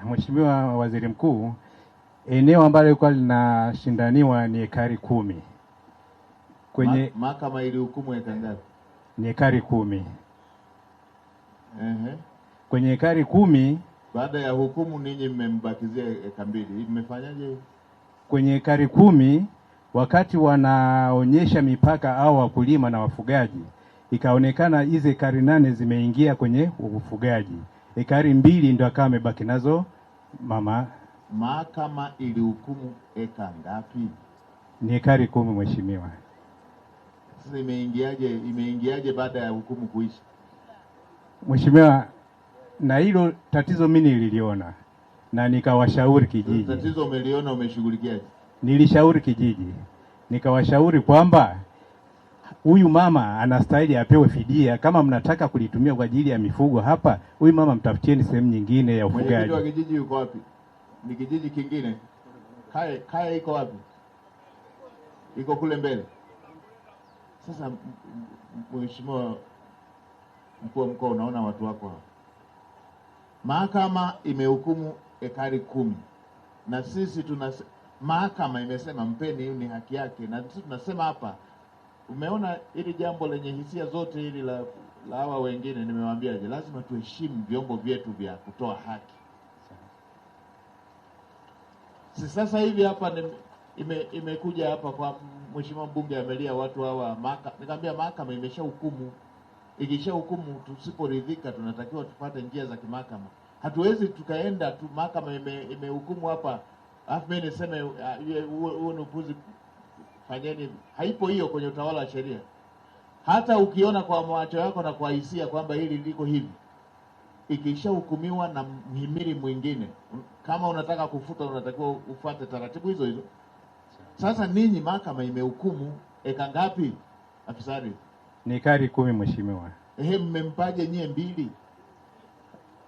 Mheshimiwa Waziri Mkuu, eneo ambalo lilikuwa linashindaniwa ni ekari 10. Kwenye
mahakama ilihukumu eka ngapi?
Ni ekari 10. Kwenye ekari 10
baada ya hukumu ninyi mmembakizia eka 2. Mmefanyaje?
Kwenye ekari 10 wakati wanaonyesha mipaka au wakulima na wafugaji ikaonekana hizi ekari 8 zimeingia kwenye ufugaji. Ekari 2 ndio akawa amebaki nazo mama.
Mahakama ilihukumu eka ngapi?
Ni ekari 10 mheshimiwa.
Sasa imeingiaje baada ya hukumu kuisha?
Mheshimiwa, na hilo tatizo mimi nililiona. na nikawashauri kijiji.
Tatizo umeliona, umeshughulikiaje?
Nilishauri kijiji, nikawashauri kwamba huyu mama anastahili apewe fidia. Kama mnataka kulitumia kwa ajili ya mifugo hapa, huyu mama mtafutieni sehemu nyingine ya ufugaji.
Mwenyekiti wa kijiji yuko wapi? Ni kijiji kingine? Kaya iko wapi? Iko kule mbele. Sasa Mheshimiwa Mkuu wa Mkoa, unaona watu wako hapa. Mahakama imehukumu ekari 10. Na sisi mahakama imesema mpeni, hiyo ni haki yake. Na sisi tunasema hapa, umeona hili jambo lenye hisia zote hili la hawa wengine, nimewaambiaje, lazima tuheshimu vyombo vyetu vya kutoa haki. Si sasa hivi hapa imekuja hapa kwa Mheshimiwa mbunge amelia watu hawa nikamwambia mahakama imeshahukumu. Ikishahukumu, tusiporidhika tunatakiwa tupate njia za kimahakama. Hatuwezi tukaenda tu mahakama imehukumu hapa alafu mimi niseme huo ni upuzi, fanyeni. Haipo hiyo kwenye utawala wa sheria. Hata ukiona kwa macho yako na kwa hisia kwamba hili liko hivi, ikishahukumiwa na mhimili mwingine, kama unataka kufuta unatakiwa ufuate taratibu hizo hizo. Sasa ninyi mahakama imehukumu eka ngapi afisari?
Ni ekari 10 mheshimiwa.
Mmempaje nyie 2?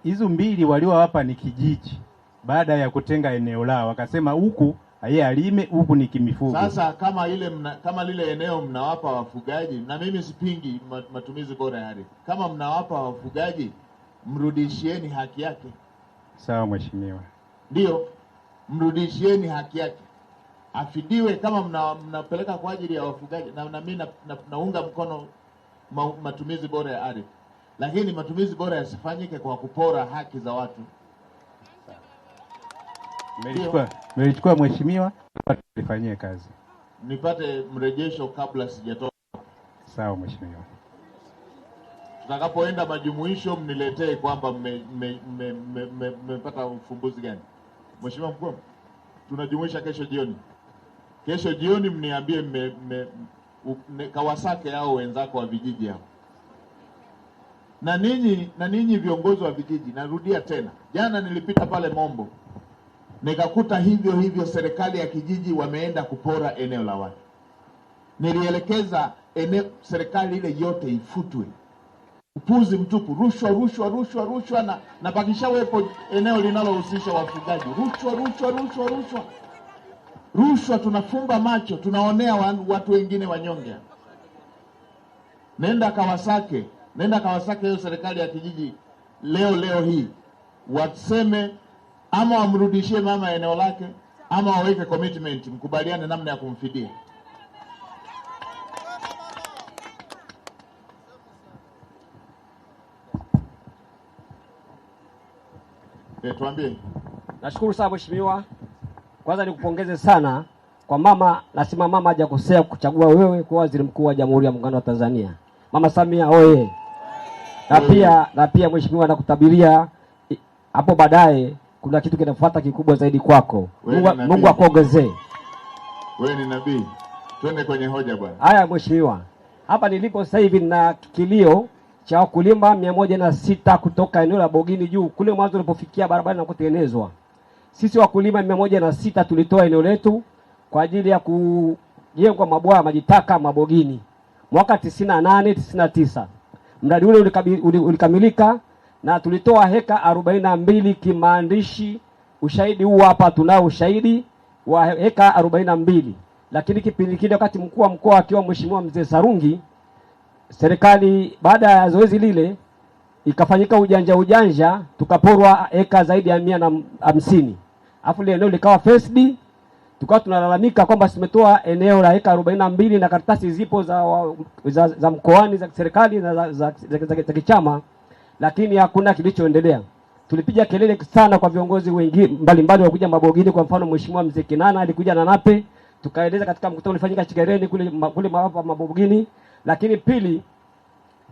Hizo 2 waliowapa ni kijiji, baada ya kutenga eneo lao wakasema huku yeye alime, huku ni kimifugo.
Sasa kama lile eneo mnawapa wafugaji, na mimi sipingi matumizi bora ya ardhi, kama mnawapa wafugaji mrudishieni haki yake.
Sawa mheshimiwa.
Ndio, mrudishieni haki yake, afidiwe kama mnapeleka kwa ajili ya wafugaji. Na mimi naunga mkono matumizi bora ya ardhi, lakini matumizi bora yasifanyike kwa kupora haki za watu.
Melichukua mheshimiwa, tulifanyie kazi.
Nipate mrejesho kabla sijatoka.
Sawa mheshimiwa.
Tutakapoenda majumuisho mniletee kwamba mmepata ufumbuzi gani. Mheshimiwa Mkuu, tunajumuisha kesho jioni. Kesho jioni mniambie Kawasake au wenzako wa vijiji hao. Na ninyi viongozi wa vijiji, narudia tena. Jana nilipita pale Mombo, nikakuta hivyo serikali ya kijiji wameenda kupora eneo la watu. Nilielekeza serikali ile yote ifutwe. Upuzi mtupu, rushwa na pakishawepo eneo linalohusisha wafugaji. Rushwa, tunafumba macho, tunaonea watu wengine wanyonge. Nenda Kawasake hiyo serikali ya kijiji leo hii, waseme ama wamrudishie mama eneo lake, ama waweke commitment, mkubaliane namna ya kumfidia. Tuambie.
Nashukuru sana mheshimiwa. Kwanza nikupongeze sana kwa mama, nasema mama hajakosea kuchagua wewe kuwa waziri mkuu wa Jamhuri ya Muungano wa Tanzania. Mama Samia oye. Na pia mheshimiwa, nakutabiria hapo baadaye kuna kitu kinafuata kikubwa zaidi kwako. Mungu akuongezee.
Wewe ni nabii. Twende kwenye hoja bwana.
Haya mheshimiwa. Hapa nilipo sasa hivi na kilio cha wakulima 106 kutoka eneo la Bogini juu kule mwanzo ulipofikia barabara na kutengenezwa. Sisi wakulima 106 tulitoa eneo letu kwa ajili ya kujengwa mabwawa maji taka Mabogini mwaka 99. Mradi ule ulikamilika na tulitoa heka 42 kimaandishi. Ushahidi huu hapa, tunao ushahidi wa heka 42. Lakini kipindi kile wakati mkuu wa mkoa akiwa mheshimiwa Mzee Sarungi, serikali baada ya zoezi lile ikafanyika ujanja, tukaporwa eka zaidi ya 150. Alafu ile eneo likawa first, tukawa tunalalamika kwamba tumetoa eneo la eka 42 na karatasi zipo za mkoani za serikali na za kichama, lakini hakuna kilichoendelea. Tulipiga kelele sana kwa viongozi wengi mbalimbali wakuja Mabogini. Kwa mfano mheshimiwa Mzee Kinana alikuja na Nape, tukaeleza katika mkutano ulifanyika Chigereni kule Mabogini. Lakini pili,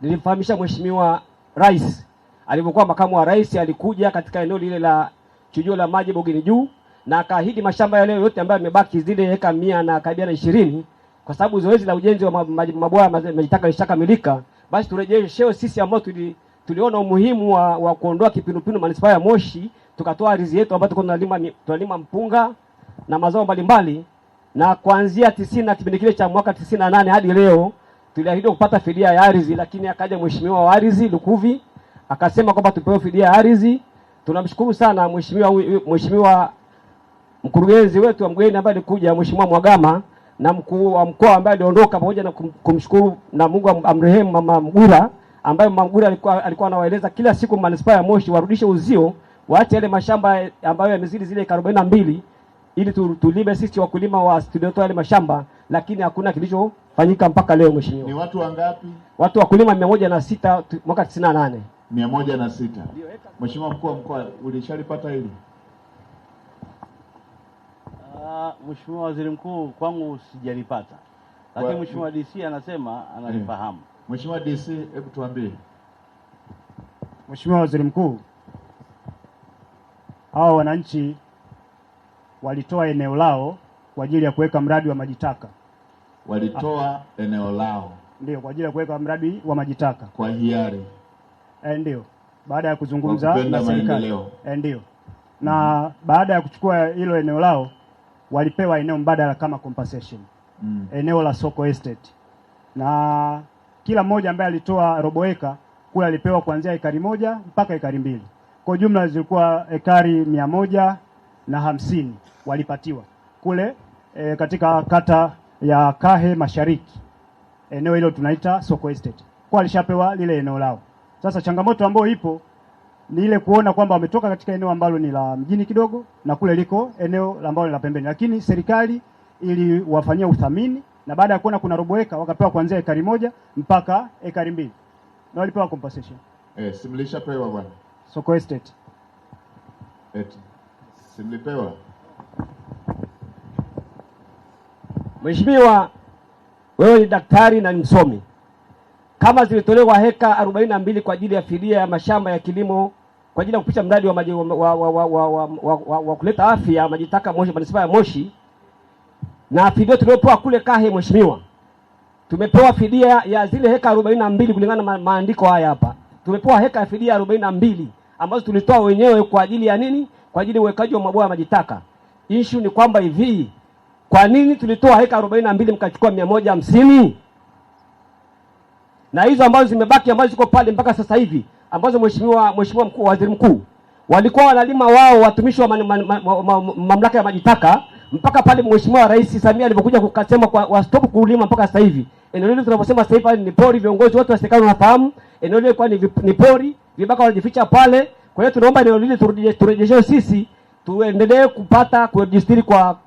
nilimfahamisha mheshimiwa Rais alipokuwa makamu wa rais, alikuja katika eneo lile la chujio la maji Bogini juu na akaahidi mashamba yale yote ambayo yamebaki zile eka 120, kwa sababu zoezi la ujenzi wa mabwawa maji taka lishakamilika, basi turejeshewe sisi ambao tuliona umuhimu wa kuondoa kipindupindu manispaa ya Moshi, tukatoa ardhi yetu ambayo tunalima mpunga na mazao mbalimbali, na kuanzia 90 na kipindi kile cha mwaka 98 hadi leo tuliahidi kupata fidia ya ardhi, lakini akaja mheshimiwa wa ardhi Lukuvi akasema kwamba tupewe fidia ya ardhi. Tunamshukuru sana mheshimiwa mkurugenzi wetu wa mgeni ambaye alikuja, mheshimiwa Mwagama, na mkuu wa mkoa ambaye aliondoka, pamoja na kumshukuru na Mungu amrehemu mama Mgura, ambaye mama Mgura alikuwa anawaeleza kila siku manispaa ya Moshi warudishe uzio, waache yale mashamba ambayo yamezidi zile 42 ili tulime sisi wakulima wa studio yale mashamba, lakini hakuna kilichofanyika mpaka leo. Mheshimiwa,
ni watu wangapi?
Watu wakulima 106 mwaka 98.
106. Mheshimiwa mkuu wa mkoa, ulishalipata hili?
Mheshimiwa Waziri Mkuu, kwangu sijalipata, lakini Mheshimiwa DC anasema analifahamu.
Mheshimiwa DC, hebu tuambie.
Mheshimiwa Waziri Mkuu, hao wananchi walitoa eneo lao kwa ajili ya kuweka mradi wa maji taka.
Walitoa eneo lao?
Ndio, kwa ajili ya kuweka mradi wa maji taka
kwa hiari.
Ndio, baada ya kuzungumza na serikali. Ndio. Na baada ya kuchukua hilo eneo lao walipewa eneo mbadala kama compensation. Eneo la Soko Estate. Na kila mmoja ambaye alitoa robo eka kule alipewa kuanzia ekari 1 mpaka ekari 2. Kwa jumla zilikuwa ekari 150 walipatiwa kule katika kata ya Kahe Mashariki. Eneo hilo tunaita Soko Estate. Kwa alishapewa lile eneo lao. Sasa changamoto ambayo ipo ni ile kuona kwamba wametoka katika eneo ambalo ni la mjini kidogo na kule liko eneo ambalo ni la pembeni, lakini serikali iliwafanyia uthamini, na baada ya kuona kuna robo eka wakapewa kuanzia ekari 1 mpaka ekari 2 na walipewa compensation.
Simlishapewa bwana
Soko Estate.
Simlipewa.
Mheshimiwa, wewe ni daktari na ni msomi. Kama zilitolewa heka 42 kwa ajili ya fidia ya mashamba ya kilimo kwa ajili ya kupisha mradi wa kuleta afya ya maji taka Moshi, manispaa ya Moshi, na fidia tuliopewa kule Kahe, Mheshimiwa, tumepewa fidia ya zile heka 42 kulingana na maandiko haya hapa. Tumepewa heka ya fidia 42 ambazo tulitoa wenyewe kwa ajili ya nini? Kwa ajili ya uwekaji wa mabwawa ya maji taka. Issue ni kwamba hivi, kwa nini tulitoa heka 42 mkachukua 150? Na hizo ambazo zimebaki ambazo ziko pale mpaka sasa hivi ambazo mheshimiwa mkuu, waziri mkuu, walikuwa wanalima wao watumishi wa mamlaka ya maji taka mpaka pale mheshimiwa Rais Samia alipokuja kukasema kwa stop kulima mpaka sasa hivi. Eneo hilo tunaposema sasa hivi ni pori, viongozi wote wa serikali wanafahamu eneo hilo kwa ni pori, vibaka wanajificha pale. Kwa hiyo tunaomba eneo hilo turejeshewe sisi tuendelee kupata kujistiri kwa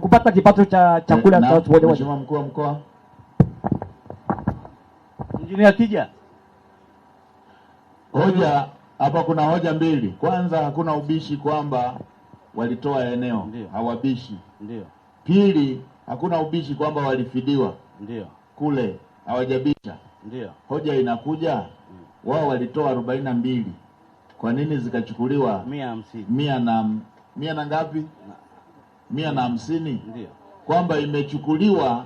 kupata kipato cha chakula cha watu wote.
Mheshimiwa mkuu wa mkoa.
Injinia Tija.
Hoja hapa, kuna hoja mbili. Kwanza, hakuna ubishi kwamba walitoa eneo.
Ndiyo.
Hawabishi.
Ndio.
Pili, hakuna ubishi kwamba walifidiwa.
Ndio.
Kule hawajabisha.
Ndio.
Hoja inakuja, wao walitoa 42. Kwa nini zikachukuliwa
150?
100 na ngapi? 150.
Ndio.
Kwamba imechukuliwa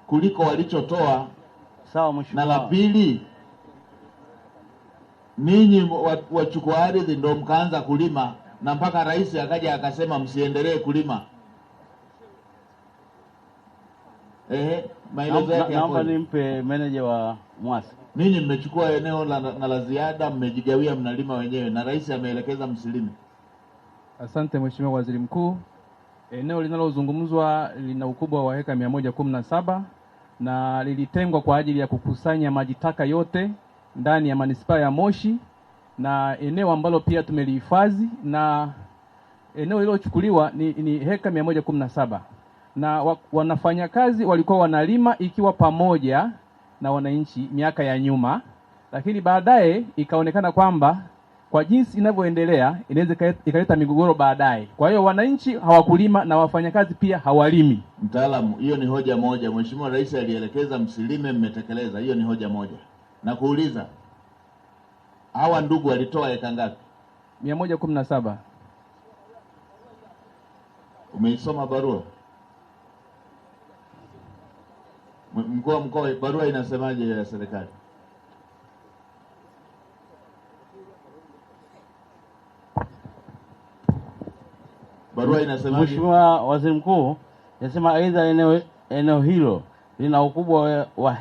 kuliko walichotoa.
Sawa mheshimiwa.
Na la pili, ninyi wachukua ardhi ndio mkaanza kulima, na mpaka rais akaja akasema msiendelee kulima. Maelezo yake.
Naomba nimpe meneja wa Mwasi.
Ninyi mmechukua eneo na la ziada, mmejigawia, mnalima wenyewe, na rais ameelekeza msilime.
Asante Mheshimiwa Waziri Mkuu. Eneo linalozungumzwa lina ukubwa wa heka 117 na lilitengwa kwa ajili ya kukusanya maji taka yote ndani ya manispaa ya Moshi, na eneo ambalo pia tumelihifadhi, na eneo lilochukuliwa ni heka 117, na wanafanyakazi walikuwa wanalima ikiwa pamoja na wananchi miaka ya nyuma, lakini baadaye ikaonekana kwamba kwa jinsi inavyoendelea inaweza ikaleta migogoro baadaye. Kwa hiyo wananchi hawakulima na wafanyakazi pia hawalimi.
Mtaalamu, hiyo ni hoja moja. Mheshimiwa Rais alielekeza msilime, mmetekeleza. Hiyo ni hoja moja. Na kuuliza, hawa ndugu walitoa eka ngapi?
117.
Umeisoma barua? Mkuu wa mkoa, barua inasemaje ya serikali? inasemaje?
Mheshimiwa Waziri Mkuu, inasema aidha eneo hilo lina ukubwa wa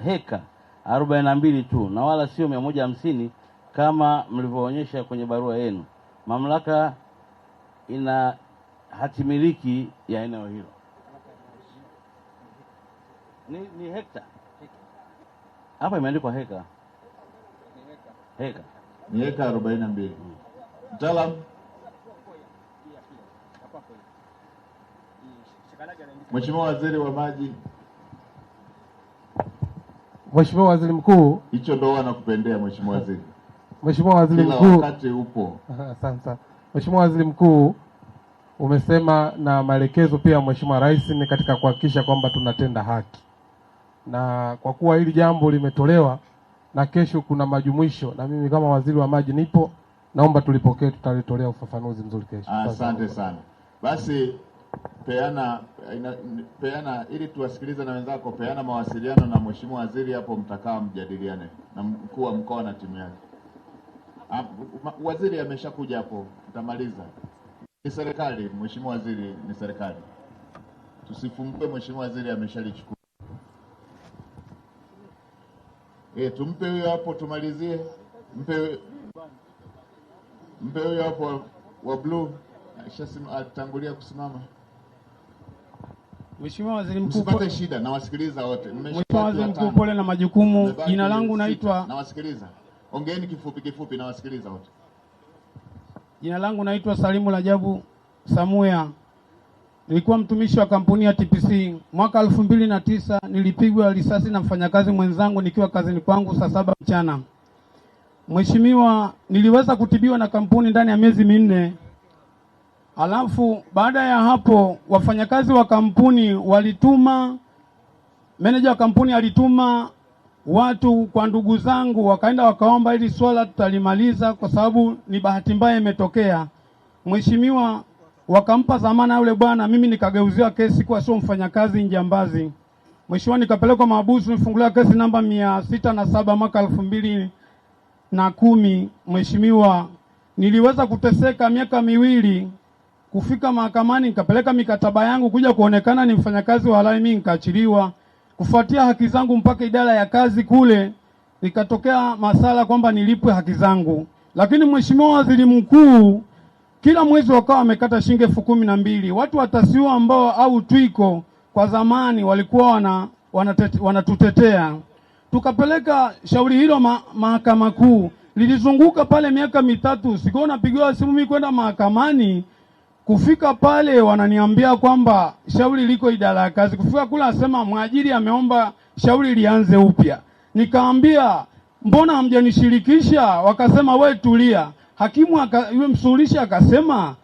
heka 42 tu na wala sio 150 kama mlivyoonyesha kwenye barua yenu. Mamlaka ina hatimiliki ya eneo hilo. Ni hekta. Hapa imeandikwa heka. Heka.
Ni heka 42. Mtaalamu. Mheshimiwa Waziri wa Maji.
Mheshimiwa Waziri Mkuu,
hicho ndo wanakupendea Mheshimiwa Waziri.
Mheshimiwa Waziri Mkuu,
kila wakati upo.
Asante. Mheshimiwa Waziri Mkuu, umesema na maelekezo pia Mheshimiwa Rais ni katika kuhakikisha kwamba tunatenda haki. Na kwa kuwa hili jambo limetolewa na kesho kuna majumuisho na mimi kama Waziri wa Maji nipo, naomba tulipokee, tutalitolea ufafanuzi mzuri kesho.
Asante sana. Basi peana ili tuwasikilize na wenzako, peana mawasiliano na Mheshimiwa Waziri hapo, mtakaa mjadiliane na mkuu wa mkoa na timu yake. Waziri ameshakuja hapo, tutamaliza. Ni serikali, Mheshimiwa Waziri, ni serikali. Tusifumbe, Mheshimiwa Waziri ameshalichukua. Tumpe huyo hapo tumalizie. Mpe huyo hapo wa blue. Atangulia kusimama.
Mheshimiwa Waziri Mkuu,
msipate shida, nawasikiliza wote.
Mheshimiwa Waziri Mkuu, pole na majukumu. Jina langu naitwa,
nawasikiliza. Ongeeni kifupi, nawasikiliza wote.
Jina langu naitwa Salimu Rajabu Samuya. Nilikuwa mtumishi wa kampuni ya TPC. Mwaka 2009 nilipigwa risasi na mfanyakazi mwenzangu nikiwa kazini kwangu saa 7 mchana. Mheshimiwa, niliweza kutibiwa na kampuni ndani ya miezi 4. Alafu baada ya hapo wafanyakazi wa kampuni meneja wa kampuni alituma watu kwa ndugu zangu, wakaenda wakaomba ili swala tutalimaliza kwa sababu ni bahati mbaya imetokea. Mheshimiwa, wakampa dhamana yule bwana, mimi nikageuziwa kesi kwa sio mfanyakazi njambazi. Mheshimiwa, nikapelekwa mahabusu, nifunguliwa kesi namba 607 mwaka 2010. Mheshimiwa, niliweza kuteseka miaka 2 kufika mahakamani, nikapeleka mikataba yangu kuja kuonekana ni mfanyakazi wa halali, mimi nikaachiliwa. Kufuatia haki zangu mpaka idara ya kazi kule, nikatokea masala kwamba nilipwe haki zangu. Lakini Mheshimiwa Waziri Mkuu, kila mwezi wakawa wamekata shilingi 12,000. Watu watasiwa ambao au twiko kwa zamani walikuwa wanatutetea. Tukapeleka shauri hilo mahakama kuu. Lilizunguka pale miaka 3, sikuwa napigiwa simu mimi kwenda mahakamani. Kufika pale wananiambia kwamba shauri liko idara ya kazi. Kufika kule asema mwajiri ameomba shauri lianze upya. Nikaambia mbona hamjanishirikisha? Wakasema we tulia. Hakimu yule msuluhishi akasema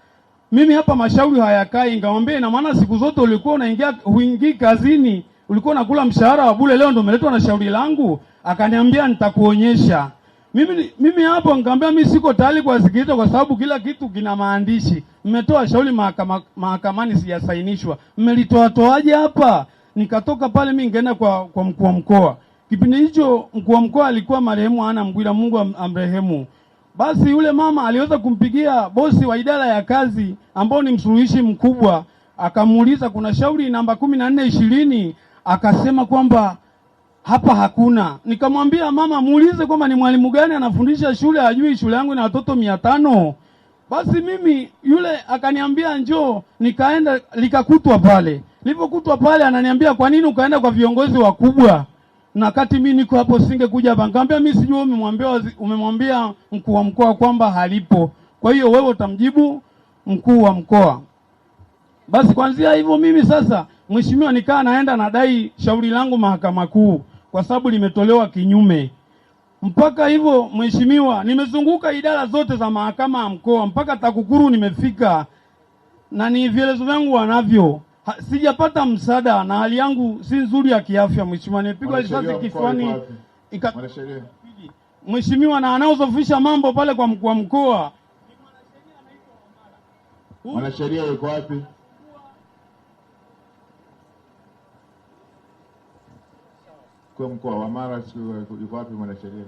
mimi hapa mashauri hayakai. Nikamwambia ina maana siku zote ulikuwa huingii kazini, ulikuwa unakula mshahara wa bure, leo ndio umeletwa na shauri langu? Akaniambia nitakuonyesha. Mimi hapo nikamwambia mimi siko tayari kuwasikiliza kwa sababu kila kitu kina maandishi. Mmetoa shauri mahakamani sijasainishwa. Mmelitoa toaje hapa? Nikatoka pale mimi nikaenda kwa mkuu wa mkoa. Kipindi hicho mkuu wa mkoa alikuwa marehemu Ana Mgwira, Mungu amrehemu. Basi yule mama aliweza kumpigia bosi wa idara ya kazi ambao ni msuluhishi mkubwa, akamuuliza kuna shauri namba 1420, akasema kwamba hapa hakuna. Nikamwambia mama, muulize kwamba ni mwalimu gani anafundisha shule, ajui shule yangu na watoto 500. Basi mimi yule akaniambia njoo, nikaenda likakutwa pale. Nilipokutwa pale ananiambia kwa nini ukaenda kwa viongozi wakubwa? Na kati mimi niko hapo singekuja hapa. Nikamwambia mimi sijui umemwambia mkuu wa mkoa kwamba halipo. Kwa hiyo wewe utamjibu mkuu wa mkoa. Basi kuanzia hivyo mimi sasa mheshimiwa nikaa naenda nadai shauri langu mahakama kuu kwa sababu limetolewa kinyume. Mpaka hivyo mheshimiwa nimezunguka idara zote za mahakama ya mkoa mpaka TAKUKURU nimefika. Na ni vielezo vyangu wanavyo. Sijapata msaada na hali yangu si nzuri ya kiafya mheshimiwa. Nimepigwa risasi kifuani. Mheshimiwa na anaozofisha mambo pale kwa mkuu wa mkoa.
Mwanasheria yuko wapi? Kwa mkoa wa Mara yuko wapi mwanasheria?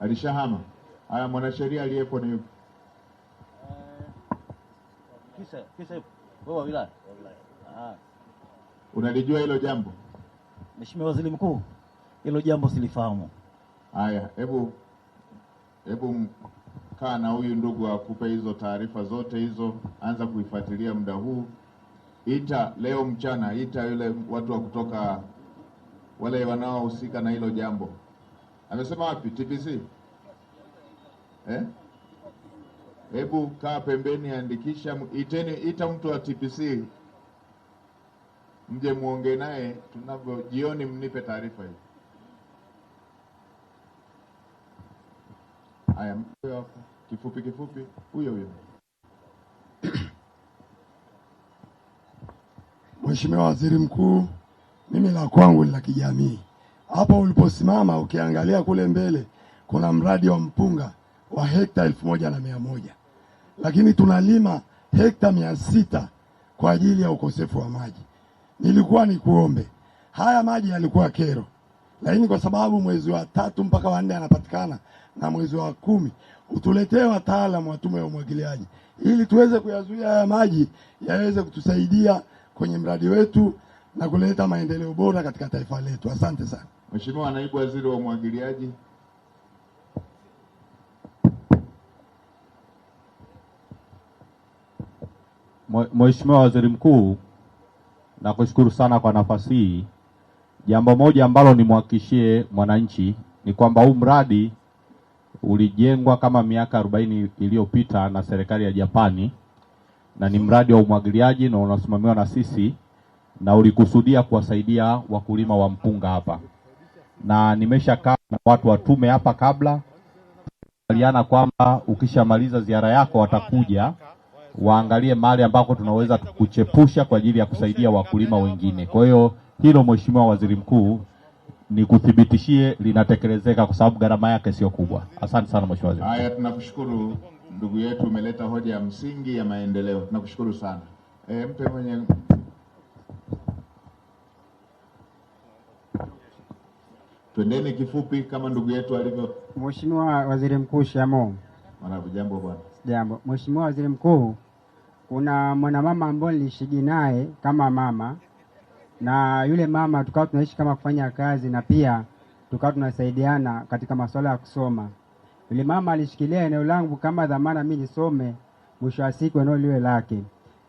Alishahama. Haya, mwanasheria aliyepo ni yupi?
Kisa wewe wilaya.
Unalijua hilo jambo?
Mheshimiwa Waziri Mkuu, hilo jambo silifahamu.
Haya, hebu kaa na huyu ndugu akupe hizo taarifa zote hizo, anza kuifuatilia muda huu. Ita leo mchana, ita yule watu wa kutoka wale wanaohusika na hilo jambo. Amesema wapi? TPC? Hebu kaa pembeni, andikisha, ita mtu wa TPC mje muongee naye tunavyo jioni, mnipe taarifa hii. Haya, kifupi huyo.
Mheshimiwa Waziri Mkuu, mimi la kwangu ni la kijamii. Hapo uliposimama ukiangalia kule mbele kuna mradi wa mpunga wa hekta 1100, lakini tunalima hekta 600 kwa ajili ya ukosefu wa maji. Nilikuwa nikuombe, haya maji yalikuwa kero, lakini kwa sababu mwezi wa 3 mpaka wa 4 yanapatikana na mwezi wa 10 utuletee wataalamu wa tume ya umwagiliaji ili tuweze kuyazuia haya maji yaweze kutusaidia kwenye mradi wetu na kuleta maendeleo bora katika taifa letu. Asante sana.
Mheshimiwa Naibu Waziri wa Umwagiliaji.
Mheshimiwa Waziri Mkuu, nakushukuru sana kwa nafasi hii. Jambo moja ambalo nimhakikishie mwananchi ni kwamba huu mradi ulijengwa kama miaka 40 iliyopita na serikali ya Japani, na ni mradi wa umwagiliaji na unasimamiwa na sisi, na ulikusudia kuwasaidia wakulima wa mpunga hapa. Na nimeshakaa na watu wa tume hapa kabla, tukubaliana kwamba ukishamaliza ziara yako watakuja waangalie mahali ambako tunaweza kuchepusha kwa ajili ya kusaidia wakulima wengine. Kwa hiyo hilo Mheshimiwa Waziri Mkuu, ni kuthibitishie linatekelezeka kwa sababu gharama yake sio kubwa. Asante sana Mheshimiwa Waziri Mkuu.
Haya, tunakushukuru ndugu yetu, umeleta hoja ya msingi ya maendeleo. Tunakushukuru sana. Mpe mwenye twendeni kifupi kama ndugu yetu alivyo.
Mheshimiwa Waziri Mkuu, shamo.
Jambo bwana.
Jambo. Mheshimiwa Waziri Mkuu, kuna mwanamama ambaye nilishiji naye kama mama, na yule mama tukawa tunaishi kama kufanya kazi na pia tukawa tunasaidiana katika masuala ya kusoma. Yule mama alishikilia eneo langu kama dhamana mimi nisome, mwisho wa siku eneo liwe lake.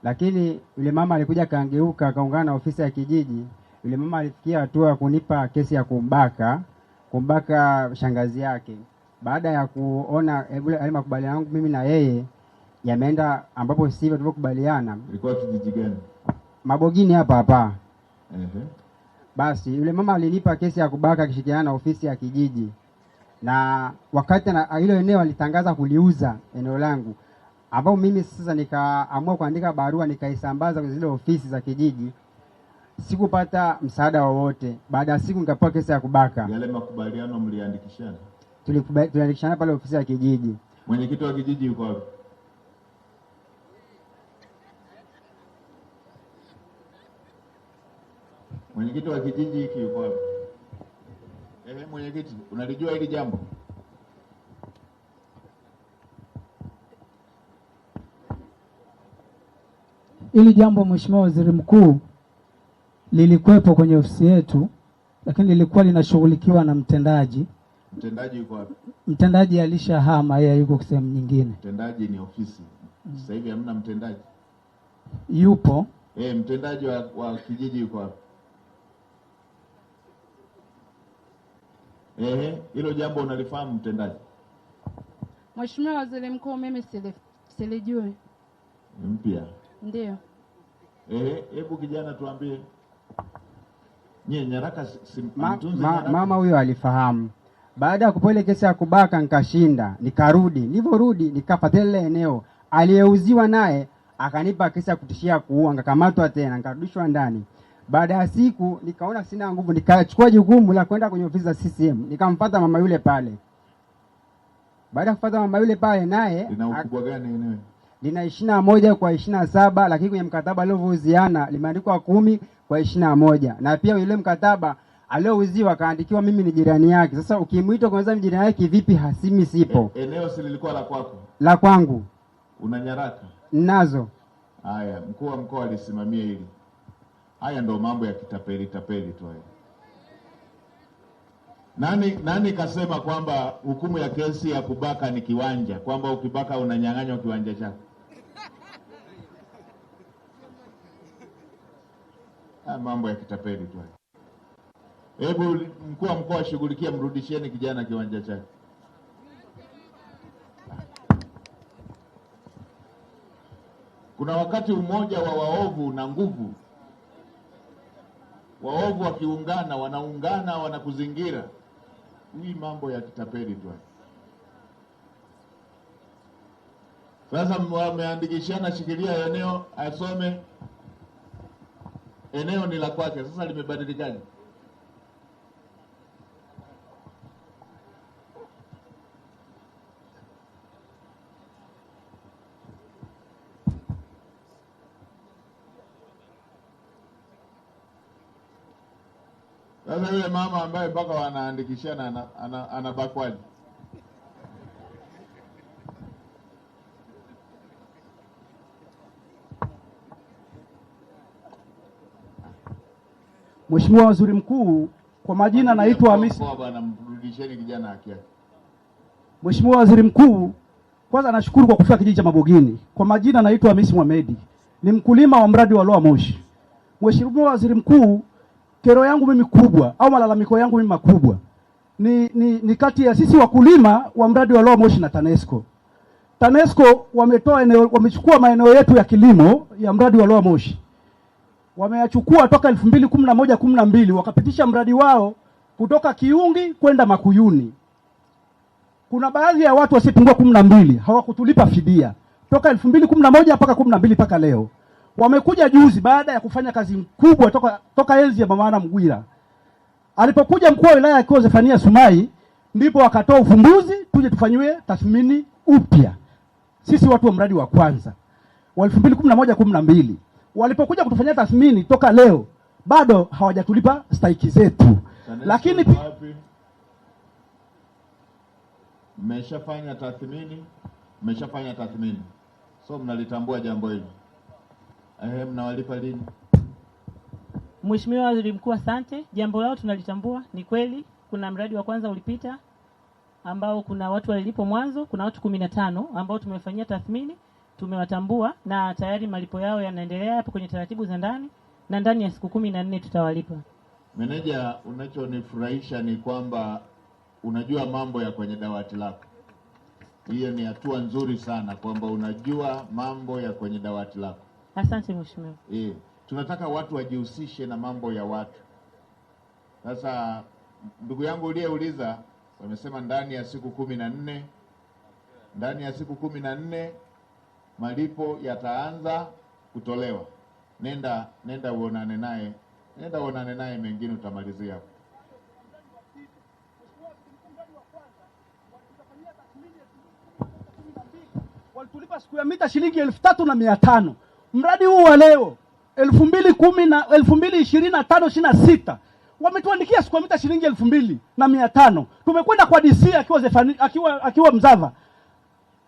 Lakini yule mama alikuja kaangeuka akaungana na ofisi ya kijiji. Yule mama alifikia hatua ya kunipa kesi ya kumbaka shangazi yake. Baada ya kuona yale makubaliano yangu mimi na yeye yameenda ambapo sivyo tulivyokubaliana.
Ilikuwa kijiji gani?
Mabogini hapa. Basi yule mama alinipa kesi ya kubaka akishirikiana na ofisi ya kijiji. Na wakati na hilo eneo alitangaza kuliuza eneo langu, ambapo mimi sasa nikaamua kuandika barua nikaisambaza kwenye zile ofisi za kijiji. Sikupata msaada wowote. Baada ya siku nikapewa kesi ya kubaka.
Yale makubaliano mliandikishana?
Tuliandikishana pale ofisi ya kijiji.
Mwenyekiti wa kijiji yuko wapi? Mwenyekiti wa kijiji hiki yuko wapi? Mwenyekiti, unalijua hili jambo?
Hili jambo Mheshimiwa Waziri Mkuu lilikuwepo kwenye ofisi yetu, lakini lilikuwa linashughulikiwa na mtendaji.
Mtendaji yuko wapi?
Mtendaji alishahama, yeye yuko sehemu nyingine.
Mtendaji ni ofisi. Sasa hivi hamna mtendaji?
Yupo.
Mtendaji wa kijiji yuko wapi? Hilo jambo unalifahamu mtendaji?
Mheshimiwa Waziri Mkuu, mimi silijui.
Mpya?
Ndio.
Hebu kijana tuambie. Nyaraka
mama huyo alifahamu. Baada ya kupewa ile kesi ya kubaka nikashinda, nikarudi. Niliporudi nikafuatilia ile eneo aliyeuziwa, naye akanipa kesi ya kutishia kuua, nikakamatwa tena, nikarudishwa ndani. Baada ya siku nikaona sina nguvu, nikachukua jukumu la kwenda kwenye ofisi za CCM, nikamfuata mama yule pale. Baada ya kufuata mama yule pale, naye
lina ukubwa gani eneo?
Lina 21 kwa 27, lakini kwenye mkataba aliouziana limeandikwa 10 kwa 21. Na pia yule mkataba aliouziwa akaandikiwa mimi ni jirani yake. Sasa ukimwita kwanza jirani yake vipi hasimi sipo?
Eneo si lilikuwa la kwako?
La kwangu.
Una nyaraka?
Nazo.
Haya, mkuu wa mkoa alisimamia hili. Haya ndo mambo ya kitapeli tu haya. Nani kasema kwamba hukumu ya kesi ya kubaka ni kiwanja, kwamba ukibaka unanyang'anywa kiwanja chako? Mambo ya kitapeli tu haya. Hebu mkuu wa mkoa ashughulikie, mrudishieni kijana kiwanja chake. Kuna wakati umoja wa waovu na nguvu. Waovu wakiungana, wanaungana, wanakuzingira. Hii mambo ya kitapeli tu. Sasa wameandikishana, shikilia eneo, asome. Eneo ni la kwake, sasa limebadilikaje? Sasa yule mama ambaye mpaka wanaandikishana anabakwaje?
Mheshimiwa Waziri Mkuu, kwa majina naitwa Hamisi.
Bwana, mrudisheni kijana haki yake.
Mheshimiwa Waziri Mkuu, kwanza nashukuru kwa kufika kijiji cha Mabogini. Kwa majina naitwa Hamisi Mohamed. Ni mkulima wa mradi wa Loa Moshi. Mheshimiwa Waziri Mkuu, kero yangu mimi kubwa au malalamiko yangu mimi makubwa ni kati ya sisi wakulima wa mradi wa Loa Moshi na TANESCO. TANESCO wamechukua maeneo yetu ya kilimo ya mradi wa Loa Moshi. Wameyachukua toka 2011-12 wakapitisha mradi wao kutoka Kiungi kwenda Makuyuni. Kuna baadhi ya watu wasipungua 12 hawakutulipa fidia toka 2011 mpaka 12 mpaka leo. Wamekuja juzi baada ya kufanya kazi kubwa toka enzi ya Mama Mgwira. Alipokuja mkuu wa wilaya akiwa Zefania Sumai, ndipo akatoa ufumbuzi tuje tufanywe tathmini upya. Sisi watu wa mradi wa kwanza wa 2011-12 walipokuja kutufanyia tathmini toka leo bado hawajatulipa stahiki zetu. Lakini
mmeshafanya tathmini. So mnalitambua jambo hilo. Mnawalipa lini?
Mheshimiwa Waziri Mkuu, asante. Jambo lao tunalitambua. Ni kweli kuna mradi wa kwanza ulipita ambao kuna watu walilipo mwanzo, kuna watu 15 ambao tumefanyia tathmini, tumewatambua na tayari malipo yao yanaendelea hapo kwenye taratibu za ndani na ndani ya siku 14 tutawalipa.
Meneja, unachonifurahisha ni kwamba unajua mambo ya kwenye dawati lako. Hiyo ni hatua nzuri sana kwamba unajua mambo ya kwenye dawati lako.
Asante mheshimiwa.
Tunataka watu wajihusishe na mambo ya watu. Sasa ndugu yangu uliyeuliza, wamesema ndani ya siku 14. Ndani ya siku 14 malipo yataanza kutolewa. Nenda uonane naye. Mengine utamalizia hapo.
Walitulipa siku ya mita shilingi 3,500. Mradi huu wa leo 2025-26 wametuandikia siku ya mita shilingi 2,500. Tumekwenda kwa DC akiwa Mzava.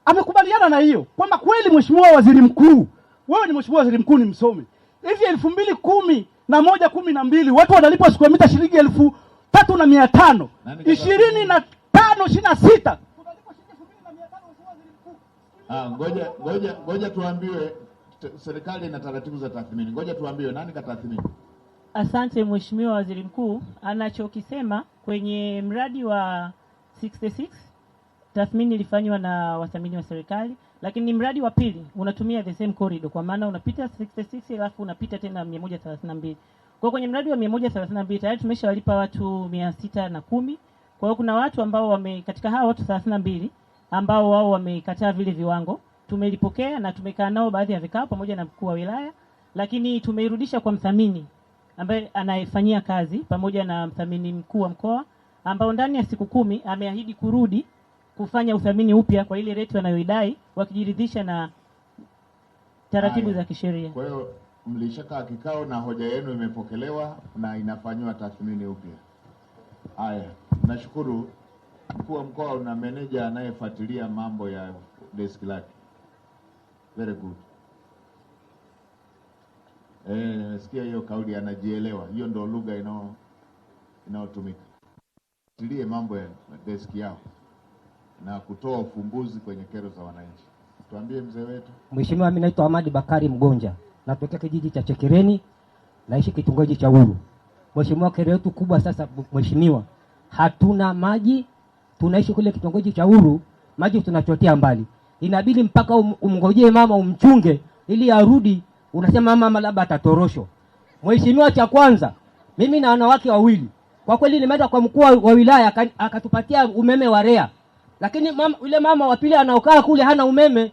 Amekubaliana na hiyo kwamba kweli Mheshimiwa Waziri Mkuu, wewe ni Mheshimiwa Waziri Mkuu, ni msomi. Hivi 2011-12 watu wanalipwa siku ya mita shilingi 3,500. 25-26
Ngoja tuambiwe, serikali ina taratibu za tathmini. Ngoja tuambiwe nani katathmini.
Asante Mheshimiwa Waziri Mkuu, anachokisema kwenye mradi wa 66 tathmini ilifanywa na wathamini wa serikali, lakini ni mradi wa pili unatumia the same corridor, kwa maana unapita 66 alafu unapita tena 132. Kwa kwenye mradi wa 132 tayari tumeshawalipa watu 610. Kwa hiyo kuna watu ambao katika hao watu 32 ambao wao wamekataa vile viwango, tumelipokea na tumekaa nao baadhi ya vikao pamoja na mkuu wa wilaya, lakini tumeirudisha kwa mthamini ambaye anayefanyia kazi pamoja na mthamini mkuu wa mkoa, ambao ndani ya siku 10 ameahidi kurudi kufanya uthamini upya kwa ile rate wanayoidai wakijiridhisha na taratibu za kisheria.
Kwa hiyo mlishakaa kikao na hoja yenu imepokelewa na inafanywa tathmini upya. Haya, nashukuru. Mkuu wa mkoa una meneja anayefuatilia mambo ya desk lake. Very good. Nasikia hiyo kauli, anajielewa. Hiyo ndio lugha inayotumika. Fuatilie mambo ya desk yao na kutoa ufumbuzi kwenye kero za wananchi. Tuambie mzee wetu.
Mheshimiwa, mimi naitwa Ahmadi Bakari Mgonja. Natokea kijiji cha Chekereni, naishi kitongoji cha Uru. Mheshimiwa, kero yetu kubwa sasa mheshimiwa, hatuna maji. Tunaishi kule kitongoji cha Uru, maji tunachotea mbali. Inabidi mpaka umngojee mama umchunge ili arudi, unasema mama labda atatorosho. Mheshimiwa, cha kwanza, mimi na wanawake wawili. Kwa kweli nimeenda kwa mkuu wa wilaya akatupatia umeme wa REA. Lakini yule mama wa pili anaokaa kule hana umeme.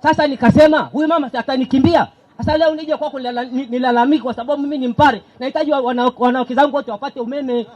Sasa nikasema huyu mama atanikimbia. Sasa leo nije kwako nilalamiki kwa sababu mimi ni Mpare. Nahitaji wanawake zangu wote wapate umeme.